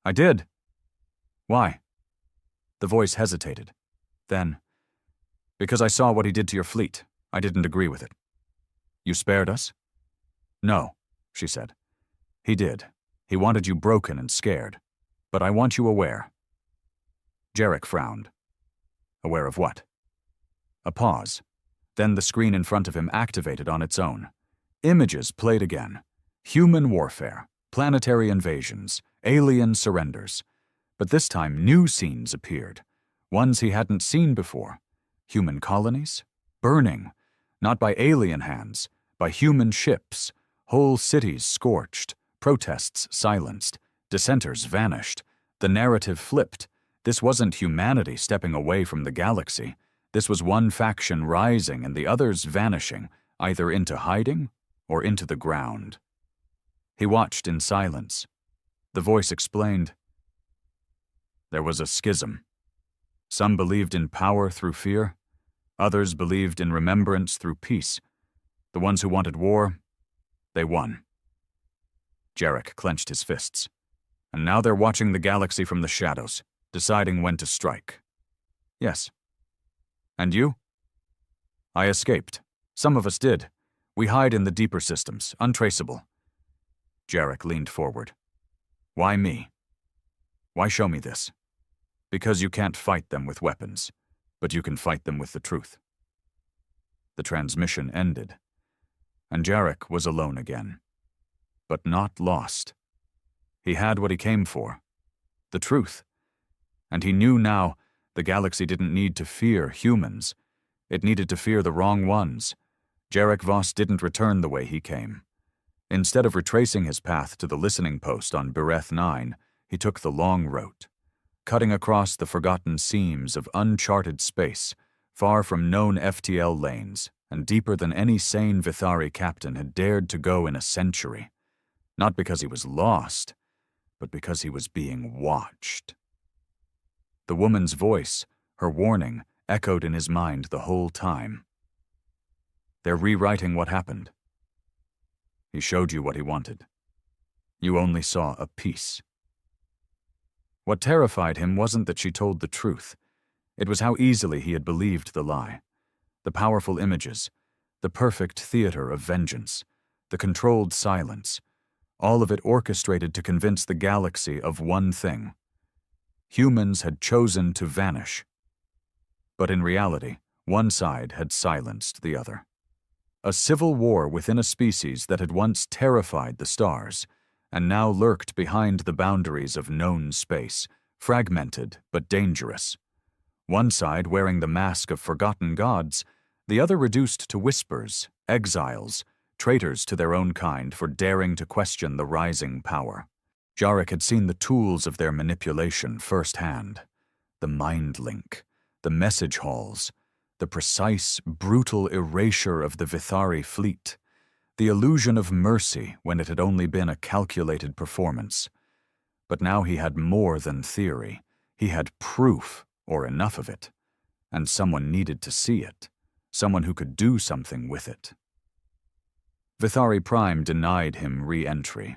"I did." "Why?" The voice hesitated. Then, "Because I saw what he did to your fleet. I didn't agree with it." "You spared us?" "No," she said. "He did. He wanted you broken and scared. But I want you aware." Jarek frowned. Aware of what? A pause. Then the screen in front of him activated on its own. Images played again. Human warfare, planetary invasions, alien surrenders. But this time new scenes appeared. Ones he hadn't seen before. Human colonies? Burning. Not by alien hands, by human ships. Whole cities scorched. Protests silenced. Dissenters vanished. The narrative flipped. This wasn't humanity stepping away from the galaxy. This was one faction rising and the others vanishing, either into hiding or into the ground. He watched in silence. The voice explained. There was a schism. Some believed in power through fear. Others believed in remembrance through peace. The ones who wanted war, they won. Jarek clenched his fists. And now they're watching the galaxy from the shadows, deciding when to strike. Yes. And you? I escaped. Some of us did. We hide in the deeper systems, untraceable. Jarek leaned forward. Why me? Why show me this? Because you can't fight them with weapons, but you can fight them with the truth. The transmission ended, and Jarek was alone again. But not lost. He had what he came for, the truth. And he knew now the galaxy didn't need to fear humans. It needed to fear the wrong ones. Jarek Voss didn't return the way he came. Instead of retracing his path to the listening post on Bereth 9, he took the long route, cutting across the forgotten seams of uncharted space, far from known FTL lanes, and deeper than any sane Vithari captain had dared to go in a century. Not because he was lost, but because he was being watched. The woman's voice, her warning, echoed in his mind the whole time. They're rewriting what happened. He showed you what he wanted. You only saw a piece. What terrified him wasn't that she told the truth. It was how easily he had believed the lie. The powerful images, the perfect theater of vengeance, the controlled silence, all of it orchestrated to convince the galaxy of one thing. Humans had chosen to vanish. But in reality, one side had silenced the other. A civil war within a species that had once terrified the stars, and now lurked behind the boundaries of known space, fragmented but dangerous. One side wearing the mask of forgotten gods, the other reduced to whispers, exiles, traitors to their own kind for daring to question the rising power. Jarek had seen the tools of their manipulation firsthand. The mind link, the message halls, the precise, brutal erasure of the Vithari fleet, the illusion of mercy when it had only been a calculated performance. But now he had more than theory. He had proof, or enough of it. And someone needed to see it. Someone who could do something with it. Vithari Prime denied him re-entry.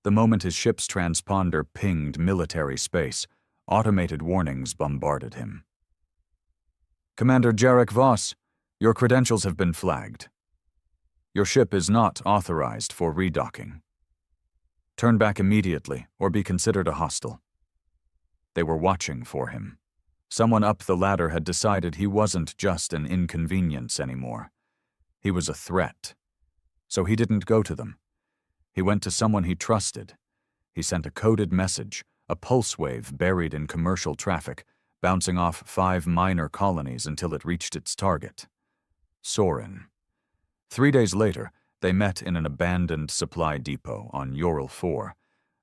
The moment his ship's transponder pinged military space, automated warnings bombarded him. Commander Jarek Voss, your credentials have been flagged. Your ship is not authorized for redocking. Turn back immediately or be considered a hostile. They were watching for him. Someone up the ladder had decided he wasn't just an inconvenience anymore. He was a threat. So he didn't go to them. He went to someone he trusted. He sent a coded message, a pulse wave buried in commercial traffic, bouncing off 5 minor colonies until it reached its target. Soren. 3 days later, they met in an abandoned supply depot on Ural 4,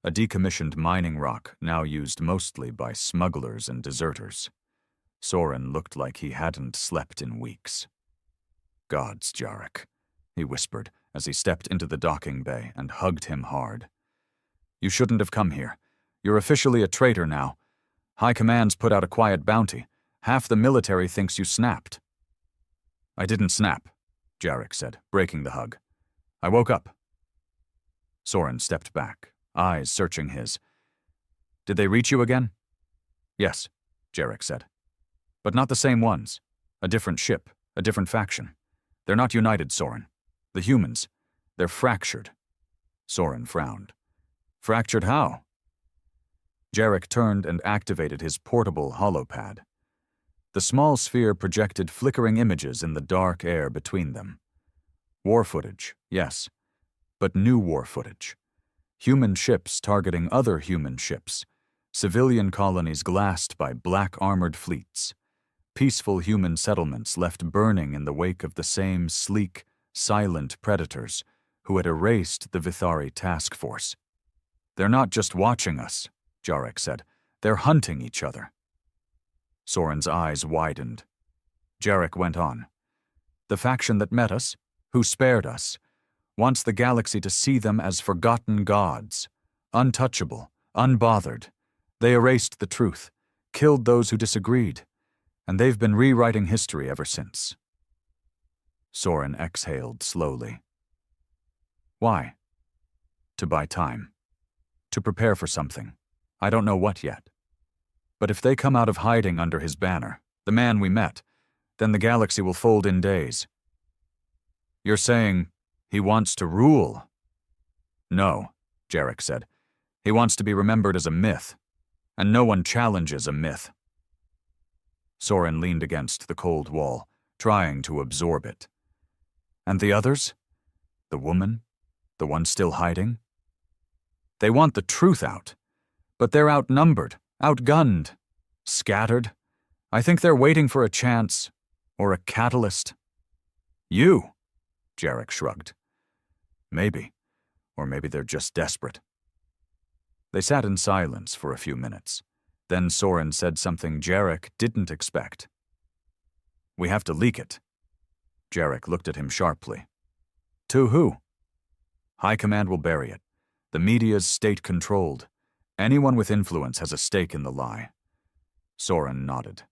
a decommissioned mining rock now used mostly by smugglers and deserters. Soren looked like he hadn't slept in weeks. Gods, Jarek, he whispered, as he stepped into the docking bay and hugged him hard. "You shouldn't have come here. You're officially a traitor now. High Command's put out a quiet bounty. Half the military thinks you snapped." "I didn't snap," Jarek said, breaking the hug. "I woke up." Soren stepped back, eyes searching his. "Did they reach you again?" "Yes," Jarek said. "But not the same ones. A different ship, a different faction. They're not united, Soren. The humans, they're fractured." Soren frowned. "Fractured how?" Jarek turned and activated his portable holopad. The small sphere projected flickering images in the dark air between them. War footage, yes, but new war footage. Human ships targeting other human ships. Civilian colonies glassed by black armored fleets. Peaceful human settlements left burning in the wake of the same sleek, silent predators who had erased the Vithari task force. "They're not just watching us," Jarek said. "They're hunting each other." Soren's eyes widened. Jarek went on. "The faction that met us, who spared us, wants the galaxy to see them as forgotten gods, untouchable, unbothered. They erased the truth, killed those who disagreed, and they've been rewriting history ever since." Soren exhaled slowly. "Why?" "To buy time. To prepare for something. I don't know what yet. But if they come out of hiding under his banner, the man we met, then the galaxy will fold in days." "You're saying he wants to rule?" "No," Jarek said. "He wants to be remembered as a myth, and no one challenges a myth." Soren leaned against the cold wall, trying to absorb it. "And the others? The woman? The one still hiding?" "They want the truth out, but they're outnumbered, outgunned, scattered. I think they're waiting for a chance, or a catalyst." "You?" Jarek shrugged. "Maybe, or maybe they're just desperate." They sat in silence for a few minutes. Then Soren said something Jarek didn't expect. "We have to leak it." Jarek looked at him sharply. "To who?" "High Command will bury it. The media's state-controlled. Anyone with influence has a stake in the lie." Soren nodded.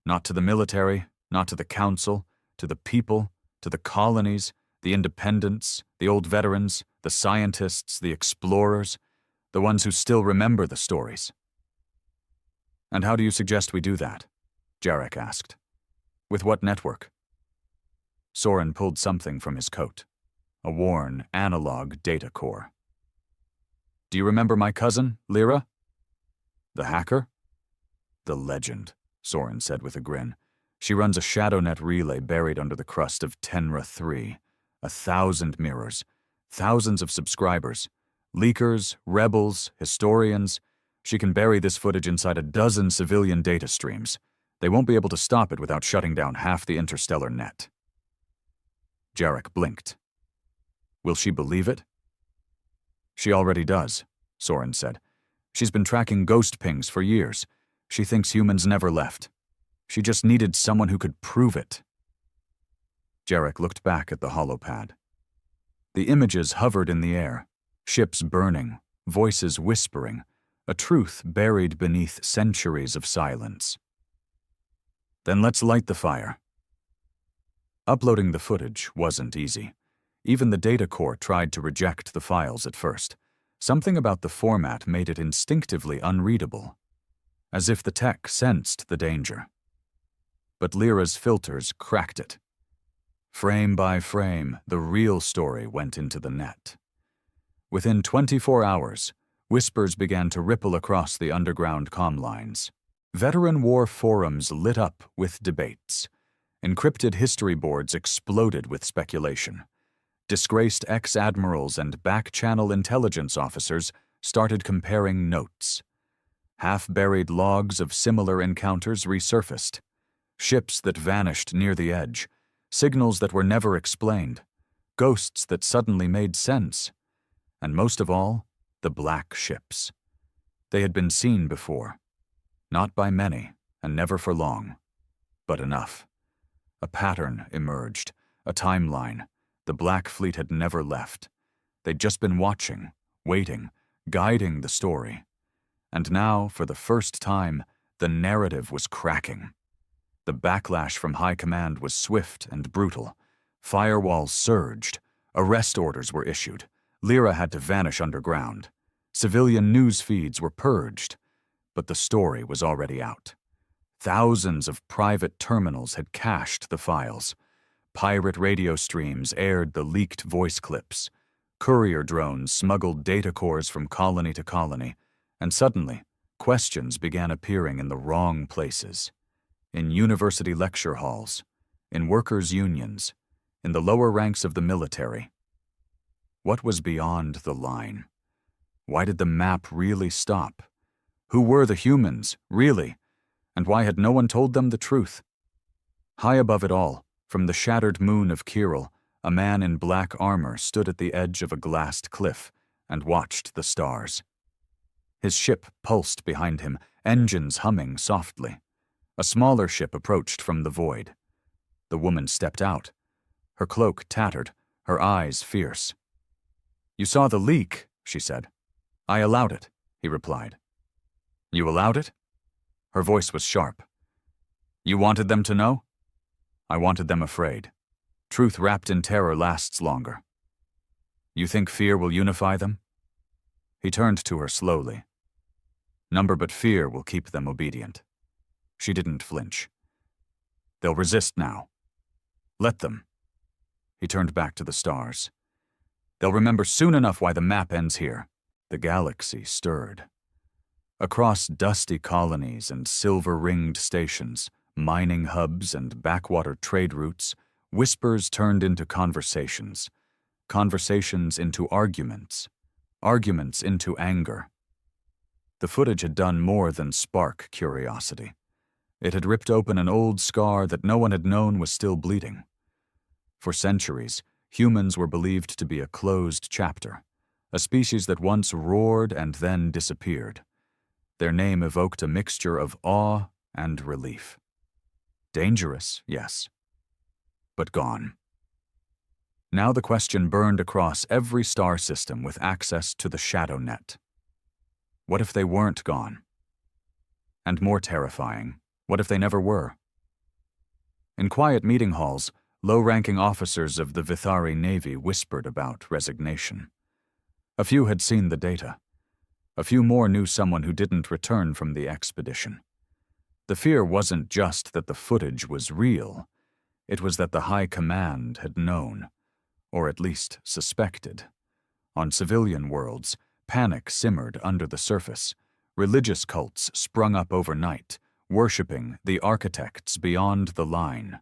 "Not to the military, not to the council, to the people, to the colonies, the independents, the old veterans, the scientists, the explorers, the ones who still remember the stories." "And how do you suggest we do that?" Jarek asked. "With what network?" Soren pulled something from his coat. A worn, analog data core. "Do you remember my cousin, Lyra?" "The hacker?" "The legend," Soren said with a grin. "She runs a ShadowNet relay buried under the crust of Tenra 3. 1,000 mirrors, thousands of subscribers, leakers, rebels, historians. She can bury this footage inside a dozen civilian data streams. They won't be able to stop it without shutting down half the interstellar net." Jarek blinked. "Will she believe it?" "She already does," Soren said. "She's been tracking ghost pings for years. She thinks humans never left. She just needed someone who could prove it." Jarek looked back at the holopad. The images hovered in the air, ships burning, voices whispering, a truth buried beneath centuries of silence. "Then let's light the fire." Uploading the footage wasn't easy. Even the data core tried to reject the files at first. Something about the format made it instinctively unreadable, as if the tech sensed the danger. But Lyra's filters cracked it. Frame by frame, the real story went into the net. Within 24 hours, whispers began to ripple across the underground comm lines. Veteran war forums lit up with debates. Encrypted history boards exploded with speculation. Disgraced ex-admirals and back-channel intelligence officers started comparing notes. Half-buried logs of similar encounters resurfaced. Ships that vanished near the edge. Signals that were never explained. Ghosts that suddenly made sense. And most of all, the black ships. They had been seen before. Not by many, and never for long. But enough. A pattern emerged. A timeline. The Black Fleet had never left. They'd just been watching, waiting, guiding the story. And now, for the first time, the narrative was cracking. The backlash from high command was swift and brutal. Firewalls surged. Arrest orders were issued. Lyra had to vanish underground. Civilian news feeds were purged. But the story was already out. Thousands of private terminals had cached the files. Pirate radio streams aired the leaked voice clips. Courier drones smuggled data cores from colony to colony. And suddenly, questions began appearing in the wrong places. In university lecture halls, in workers' unions, in the lower ranks of the military. What was beyond the line? Why did the map really stop? Who were the humans, really? And why had no one told them the truth? High above it all, from the shattered moon of Kirill, a man in black armor stood at the edge of a glassed cliff and watched the stars. His ship pulsed behind him, engines humming softly. A smaller ship approached from the void. The woman stepped out, her cloak tattered, her eyes fierce. "You saw the leak," she said. "I allowed it," he replied. "You allowed it?" Her voice was sharp. "You wanted them to know?" "I wanted them afraid. Truth wrapped in terror lasts longer." "You think fear will unify them?" He turned to her slowly. "Number but fear will keep them obedient." She didn't flinch. "They'll resist now. Let them." He turned back to the stars. "They'll remember soon enough why the map ends here." The galaxy stirred. Across dusty colonies and silver-ringed stations, mining hubs and backwater trade routes, whispers turned into conversations, conversations into arguments, arguments into anger. The footage had done more than spark curiosity. It had ripped open an old scar that no one had known was still bleeding. For centuries, humans were believed to be a closed chapter, a species that once roared and then disappeared. Their name evoked a mixture of awe and relief. Dangerous, yes, but gone. Now the question burned across every star system with access to the shadow net. What if they weren't gone? And more terrifying, what if they never were? In quiet meeting halls, low-ranking officers of the Vithari Navy whispered about resignation. A few had seen the data. A few more knew someone who didn't return from the expedition. The fear wasn't just that the footage was real. It was that the high command had known, or at least suspected. On civilian worlds, panic simmered under the surface. Religious cults sprung up overnight, worshipping the architects beyond the line.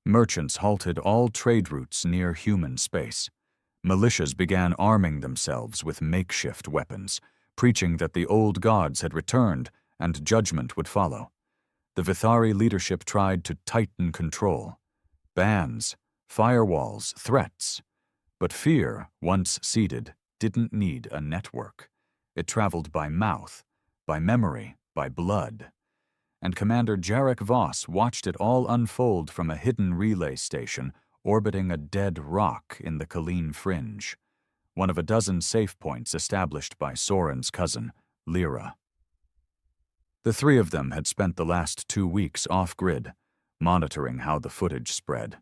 Merchants halted all trade routes near human space. Militias began arming themselves with makeshift weapons, preaching that the old gods had returned and judgment would follow. The Vithari leadership tried to tighten control. Bans, firewalls, threats. But fear, once seeded, didn't need a network. It traveled by mouth, by memory, by blood. And Commander Jarek Voss watched it all unfold from a hidden relay station orbiting a dead rock in the Colleen Fringe, one of a dozen safe points established by Soren's cousin, Lyra. The three of them had spent the last 2 weeks off-grid, monitoring how the footage spread.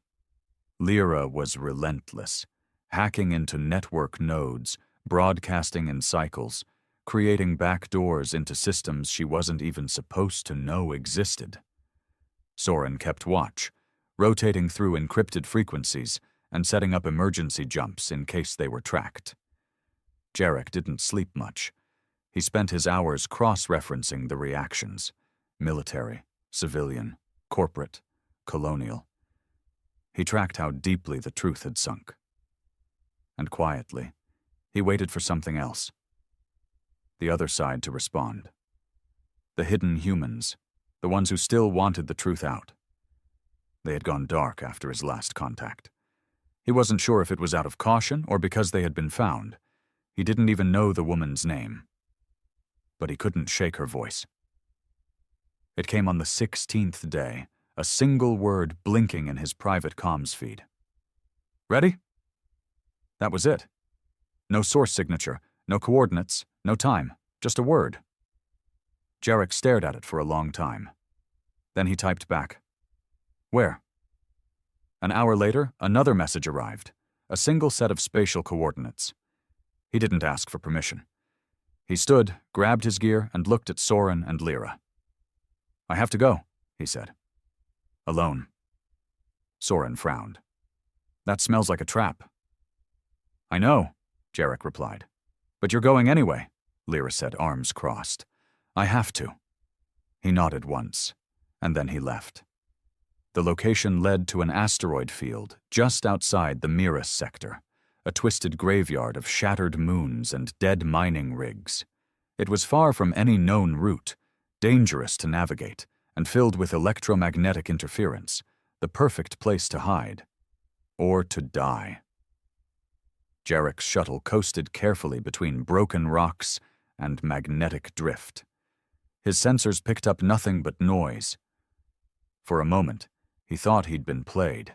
Lyra was relentless, hacking into network nodes, broadcasting in cycles, creating backdoors into systems she wasn't even supposed to know existed. Soren kept watch, rotating through encrypted frequencies and setting up emergency jumps in case they were tracked. Jarek didn't sleep much. He spent his hours cross-referencing the reactions: military, civilian, corporate, colonial. He tracked how deeply the truth had sunk. And quietly, he waited for something else. The other side to respond. The hidden humans, the ones who still wanted the truth out. They had gone dark after his last contact. He wasn't sure if it was out of caution or because they had been found. He didn't even know the woman's name. But he couldn't shake her voice. It came on the 16th day, a single word blinking in his private comms feed. "Ready?" That was it. No source signature, no coordinates, no time, just a word. Jarek stared at it for a long time. Then he typed back. Where? An hour later, another message arrived, a single set of spatial coordinates. He didn't ask for permission. He stood, grabbed his gear, and looked at Soren and Lyra. I have to go, he said. Alone. Soren frowned. That smells like a trap. I know, Jarek replied. But you're going anyway, Lyra said, arms crossed. I have to. He nodded once, and then he left. The location led to an asteroid field just outside the Miras sector, a twisted graveyard of shattered moons and dead mining rigs. It was far from any known route, dangerous to navigate, and filled with electromagnetic interference, the perfect place to hide. Or to die. Jarek's shuttle coasted carefully between broken rocks and magnetic drift. His sensors picked up nothing but noise. For a moment, he thought he'd been played.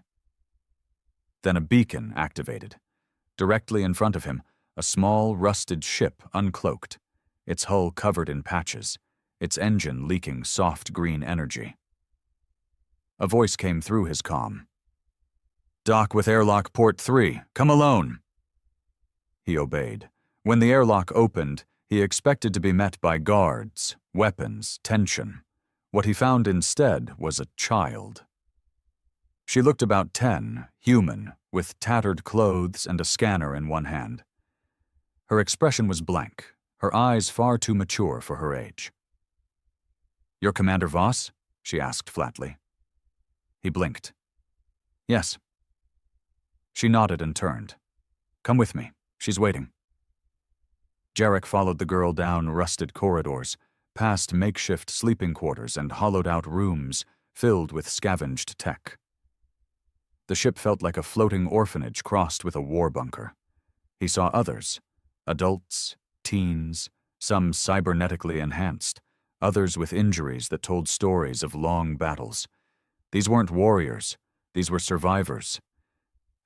Then a beacon activated. Directly in front of him, a small, rusted ship uncloaked, its hull covered in patches, its engine leaking soft green energy. A voice came through his comm. Dock with airlock port 3. Come alone. He obeyed. When the airlock opened, he expected to be met by guards, weapons, tension. What he found instead was a child. She looked about 10, human, with tattered clothes and a scanner in one hand. Her expression was blank, her eyes far too mature for her age. You're Commander Voss? She asked flatly. He blinked. Yes. She nodded and turned. Come with me. She's waiting. Jarek followed the girl down rusted corridors, past makeshift sleeping quarters and hollowed-out rooms filled with scavenged tech. The ship felt like a floating orphanage crossed with a war bunker. He saw others, adults, teens, some cybernetically enhanced, others with injuries that told stories of long battles. These weren't warriors, these were survivors.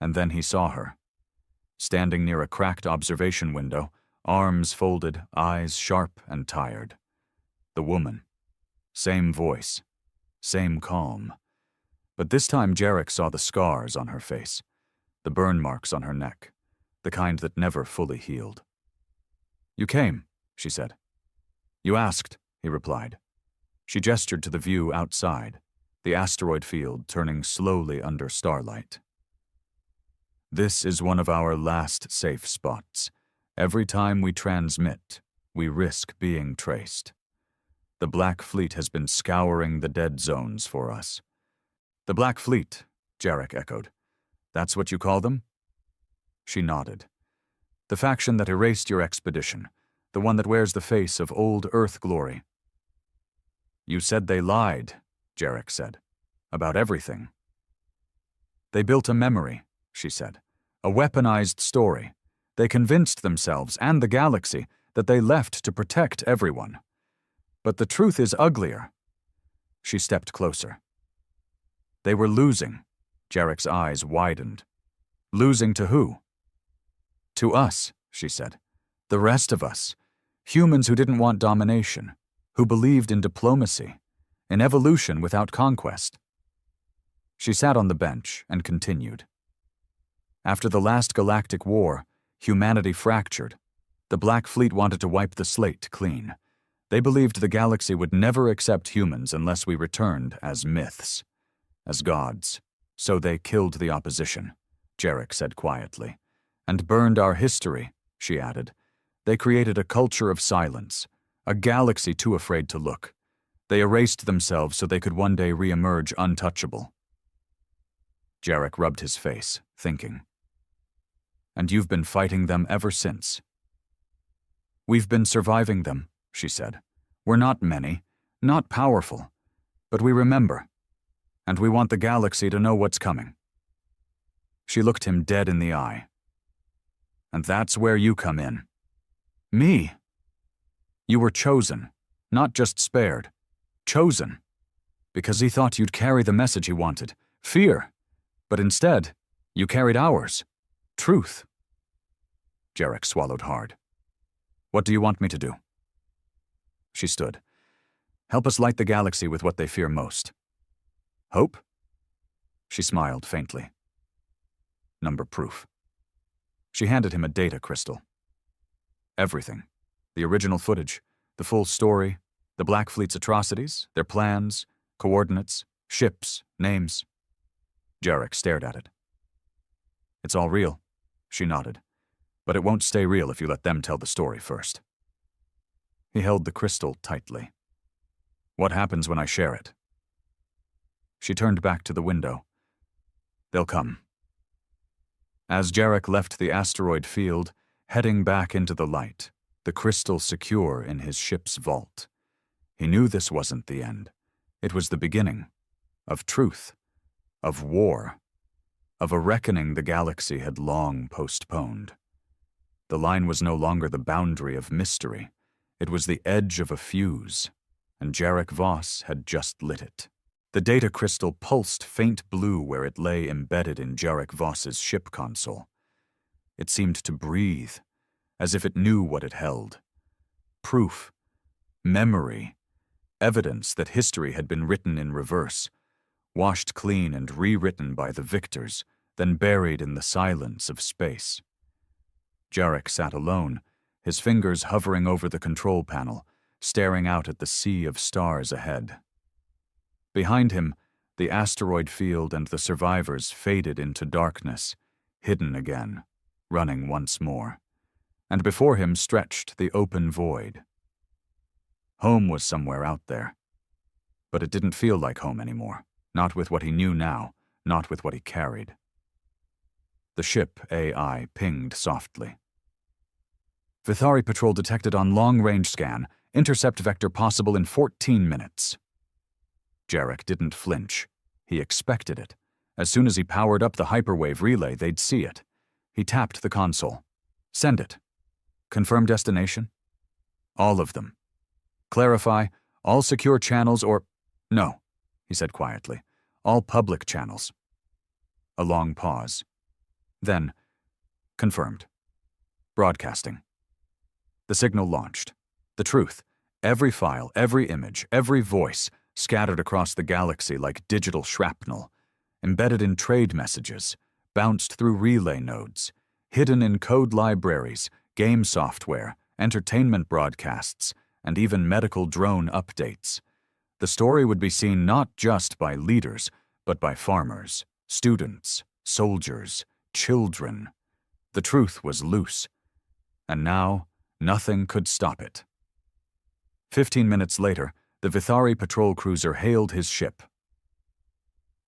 And then he saw her. Standing near a cracked observation window, arms folded, eyes sharp and tired. The woman. Same voice. Same calm. But this time Jarek saw the scars on her face, the burn marks on her neck, the kind that never fully healed. You came, she said. You asked, he replied. She gestured to the view outside, the asteroid field turning slowly under starlight. This is one of our last safe spots. Every time we transmit, we risk being traced. The Black Fleet has been scouring the dead zones for us. The Black Fleet, Jarek echoed. That's what you call them? She nodded. The faction that erased your expedition, the one that wears the face of old Earth glory. You said they lied, Jarek said, about everything. They built a memory, she said, a weaponized story. They convinced themselves and the galaxy that they left to protect everyone. But the truth is uglier. She stepped closer. They were losing. Jarek's eyes widened. Losing to who? To us, she said. The rest of us. Humans who didn't want domination, who believed in diplomacy, in evolution without conquest. She sat on the bench and continued. After the last Galactic War, humanity fractured. The Black Fleet wanted to wipe the slate clean. They believed the galaxy would never accept humans unless we returned as myths, as gods. So they killed the opposition, Jarek said quietly. And burned our history, she added. They created a culture of silence, a galaxy too afraid to look. They erased themselves so they could one day re-emerge untouchable. Jarek rubbed his face, thinking. And you've been fighting them ever since. We've been surviving them, she said. We're not many, not powerful, but we remember, and we want the galaxy to know what's coming. She looked him dead in the eye. And that's where you come in. Me. You were chosen, not just spared. Chosen. Because he thought you'd carry the message he wanted, fear. But instead, you carried ours. Truth. Jarek swallowed hard. What do you want me to do? She stood. Help us light the galaxy with what they fear most. Hope? She smiled faintly. Number proof. She handed him a data crystal. Everything. The original footage, the full story, the Black Fleet's atrocities, their plans, coordinates, ships, names. Jarek stared at it. It's all real, she nodded, but it won't stay real if you let them tell the story first. He held the crystal tightly. What happens when I share it? She turned back to the window. They'll come. As Jarek left the asteroid field, heading back into the light, the crystal secure in his ship's vault, he knew this wasn't the end. It was the beginning of truth, of war, of a reckoning the galaxy had long postponed. The line was no longer the boundary of mystery. It was the edge of a fuse, and Jarek Voss had just lit it. The data crystal pulsed faint blue where it lay embedded in Jarek Voss's ship console. It seemed to breathe, as if it knew what it held. Proof, memory, evidence that history had been written in reverse, washed clean and rewritten by the victors, then buried in the silence of space. Jarek sat alone, his fingers hovering over the control panel, staring out at the sea of stars ahead. Behind him, the asteroid field and the survivors faded into darkness, hidden again, running once more. And before him stretched the open void. Home was somewhere out there. But it didn't feel like home anymore, not with what he knew now, not with what he carried. The ship AI pinged softly. Vithari patrol detected on long-range scan, intercept vector possible in 14 minutes. Jarek didn't flinch. He expected it. As soon as he powered up the hyperwave relay, they'd see it. He tapped the console. Send it. Confirm destination? All of them. Clarify, all secure channels or... No, he said quietly. All public channels. A long pause. Then, confirmed. Broadcasting. The signal launched. The truth. Every file, every image, every voice, scattered across the galaxy like digital shrapnel, embedded in trade messages, bounced through relay nodes, hidden in code libraries, game software, entertainment broadcasts, and even medical drone updates. The story would be seen not just by leaders, but by farmers, students, soldiers, children. The truth was loose, and now nothing could stop it. 15 minutes later, the Vithari patrol cruiser hailed his ship.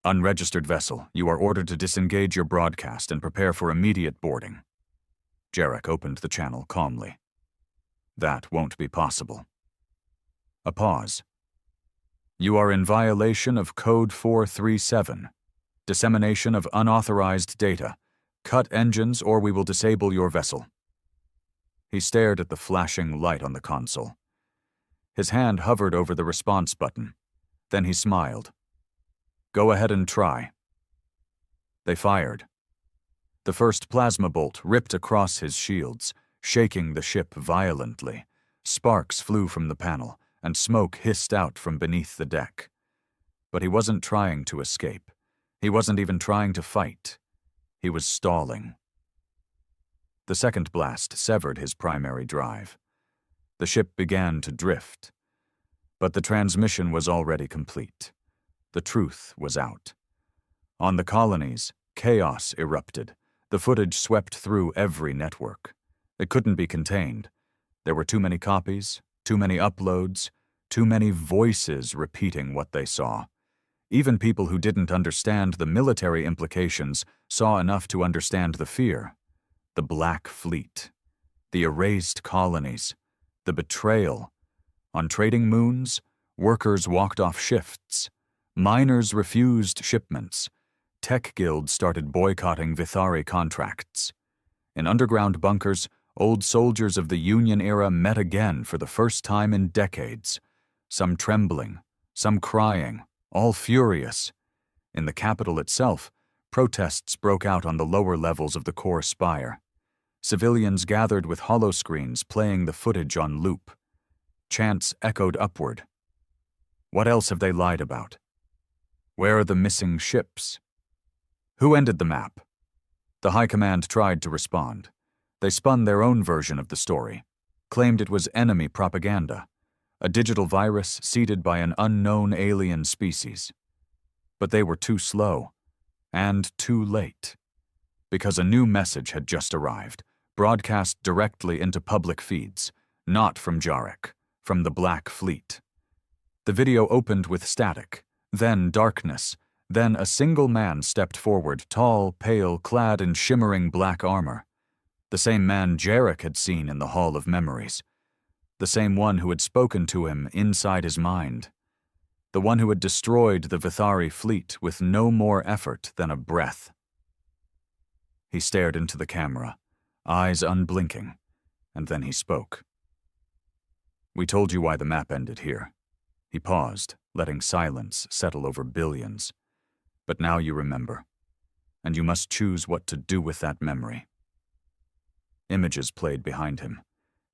Unregistered vessel, you are ordered to disengage your broadcast and prepare for immediate boarding. Jarek opened the channel calmly. That won't be possible. A pause. You are in violation of Code 437. Dissemination of unauthorized data. Cut engines or we will disable your vessel. He stared at the flashing light on the console. His hand hovered over the response button. Then he smiled. Go ahead and try. They fired. The first plasma bolt ripped across his shields, shaking the ship violently. Sparks flew from the panel, and smoke hissed out from beneath the deck. But he wasn't trying to escape. He wasn't even trying to fight. He was stalling. The second blast severed his primary drive. The ship began to drift. But the transmission was already complete. The truth was out. On the colonies, chaos erupted. The footage swept through every network. It couldn't be contained. There were too many copies, too many uploads, too many voices repeating what they saw. Even people who didn't understand the military implications saw enough to understand the fear. The Black Fleet. The erased colonies. The betrayal. On trading moons, workers walked off shifts. Miners refused shipments. Tech guilds started boycotting Vithari contracts. In underground bunkers, old soldiers of the Union era met again for the first time in decades. Some trembling, some crying, all furious. In the capital itself, protests broke out on the lower levels of the core spire. Civilians gathered with holoscreens playing the footage on loop. Chants echoed upward. What else have they lied about? Where are the missing ships? Who ended the map? The High Command tried to respond. They spun their own version of the story, claimed it was enemy propaganda, a digital virus seeded by an unknown alien species. But they were too slow, and too late, because a new message had just arrived, broadcast directly into public feeds, not from Jarek, from the Black Fleet. The video opened with static, then darkness, then a single man stepped forward, tall, pale, clad in shimmering black armor. The same man Jarek had seen in the Hall of Memories. The same one who had spoken to him inside his mind. The one who had destroyed the Vithari fleet with no more effort than a breath. He stared into the camera, eyes unblinking, and then he spoke. "We told you why the map ended here." He paused, letting silence settle over billions. "But now you remember, and you must choose what to do with that memory." Images played behind him.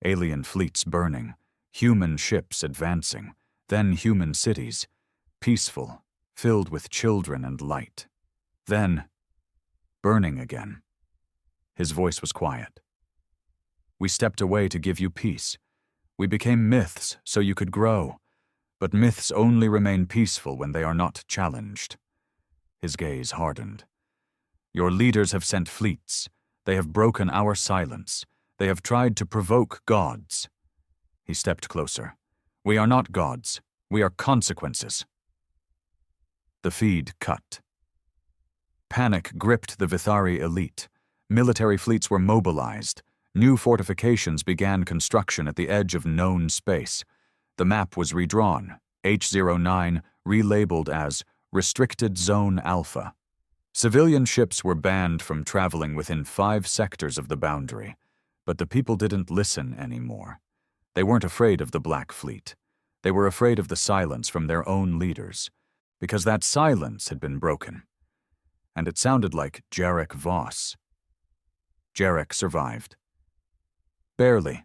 Alien fleets burning, human ships advancing, then human cities, peaceful, filled with children and light. Then, burning again. His voice was quiet. "We stepped away to give you peace. We became myths so you could grow. But myths only remain peaceful when they are not challenged." His gaze hardened. "Your leaders have sent fleets. They have broken our silence. They have tried to provoke gods." He stepped closer. "We are not gods. We are consequences." The feed cut. Panic gripped the Vithari elite. Military fleets were mobilized. New fortifications began construction at the edge of known space. The map was redrawn, H09 relabeled as Restricted Zone Alpha. Civilian ships were banned from traveling within 5 sectors of the boundary, but the people didn't listen anymore. They weren't afraid of the Black Fleet. They were afraid of the silence from their own leaders, because that silence had been broken. And it sounded like Jarek Voss. Jarek survived. Barely.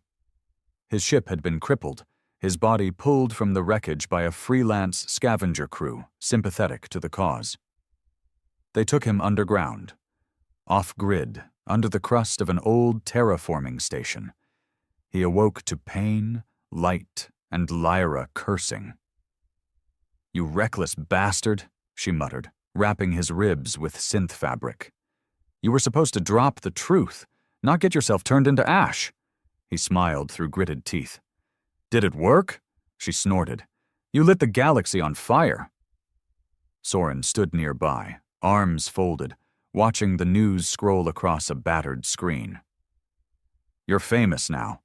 His ship had been crippled, his body pulled from the wreckage by a freelance scavenger crew sympathetic to the cause. They took him underground, off-grid, under the crust of an old terraforming station. He awoke to pain, light, and Lyra cursing. "You reckless bastard," she muttered, wrapping his ribs with synth fabric. "You were supposed to drop the truth, not get yourself turned into ash." He smiled through gritted teeth. "Did it work?" she snorted. "You lit the galaxy on fire." Soren stood nearby, arms folded, watching the news scroll across a battered screen. "You're famous now.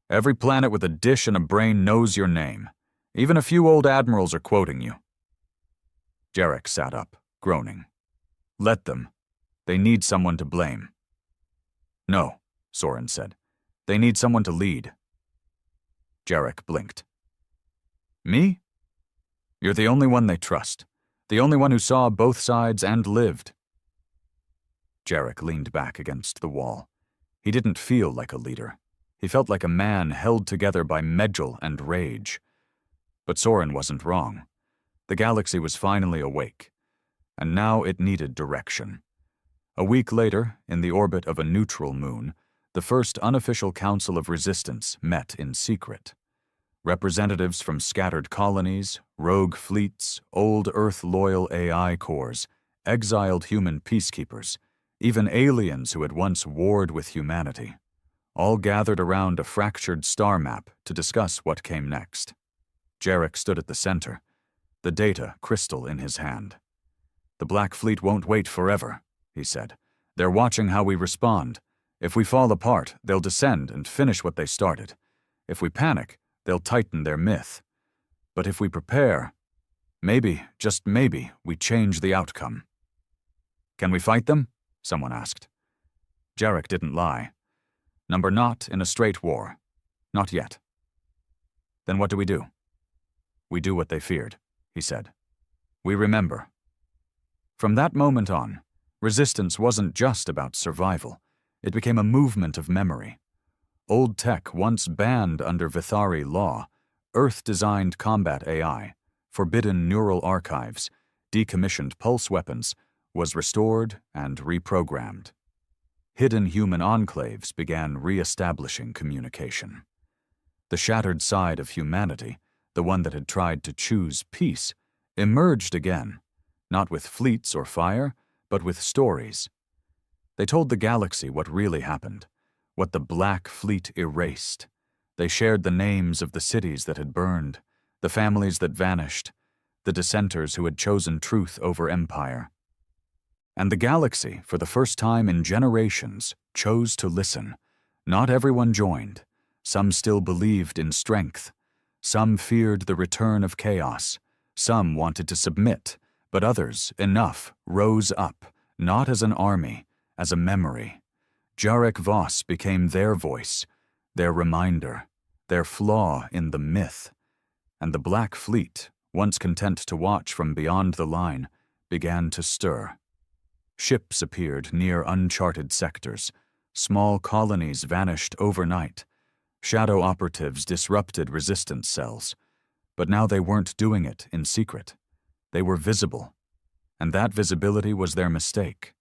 Every planet with a dish and a brain knows your name. Even a few old admirals are quoting you." Jarek sat up, groaning. "Let them. They need someone to blame." "No," Soren said. "They need someone to lead." Jarek blinked. "Me? You're the only one they trust. The only one who saw both sides and lived." Jarek leaned back against the wall. He didn't feel like a leader. He felt like a man held together by Medjol and rage. But Soren wasn't wrong. The galaxy was finally awake, and now it needed direction. A week later, in the orbit of a neutral moon, the first unofficial Council of Resistance met in secret. Representatives from scattered colonies, rogue fleets, old Earth-loyal AI cores, exiled human peacekeepers, even aliens who had once warred with humanity, all gathered around a fractured star map to discuss what came next. Jarek stood at the center, the data crystal in his hand. "The Black Fleet won't wait forever," he said. "They're watching how we respond. If we fall apart, they'll descend and finish what they started. If we panic, they'll tighten their myth. But if we prepare, maybe, just maybe, we change the outcome." "Can we fight them?" someone asked. Jarek didn't lie. "Number not in a straight war. Not yet." "Then what do we do?" "We do what they feared," he said. "We remember." From that moment on, resistance wasn't just about survival. It became a movement of memory. Old tech, once banned under Vithari law, Earth-designed combat AI, forbidden neural archives, decommissioned pulse weapons, was restored and reprogrammed. Hidden human enclaves began re-establishing communication. The shattered side of humanity, the one that had tried to choose peace, emerged again, not with fleets or fire, but with stories. They told the galaxy what really happened, what the Black Fleet erased. They shared the names of the cities that had burned, the families that vanished, the dissenters who had chosen truth over empire. And the galaxy, for the first time in generations, chose to listen. Not everyone joined. Some still believed in strength. Some feared the return of chaos. Some wanted to submit, but others, enough, rose up, not as an army, as a memory. Jarek Voss became their voice, their reminder, their flaw in the myth. And the Black Fleet, once content to watch from beyond the line, began to stir. Ships appeared near uncharted sectors. Small colonies vanished overnight. Shadow operatives disrupted resistance cells. But now they weren't doing it in secret. They were visible. And that visibility was their mistake.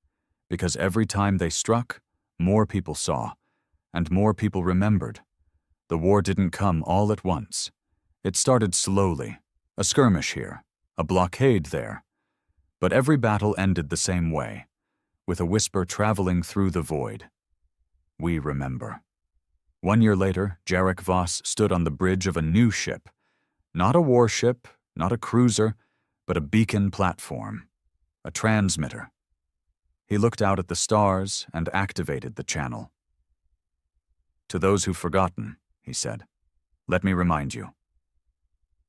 Because every time they struck, more people saw, and more people remembered. The war didn't come all at once. It started slowly, a skirmish here, a blockade there. But every battle ended the same way, with a whisper traveling through the void. We remember. 1 year later, Jarek Voss stood on the bridge of a new ship. Not a warship, not a cruiser, but a beacon platform, a transmitter. He looked out at the stars and activated the channel. To those who've forgotten, he said, let me remind you.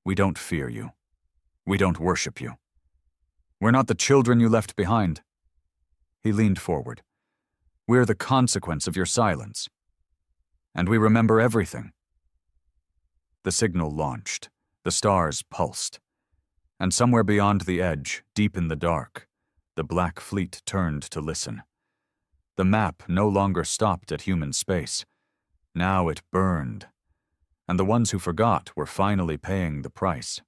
We don't fear you. We don't worship you. We're not the children you left behind. He leaned forward. We're the consequence of your silence. And we remember everything. The signal launched. The stars pulsed. And somewhere beyond the edge, deep in the dark, the Black Fleet turned to listen. The map no longer stopped at human space. Now it burned. And the ones who forgot were finally paying the price.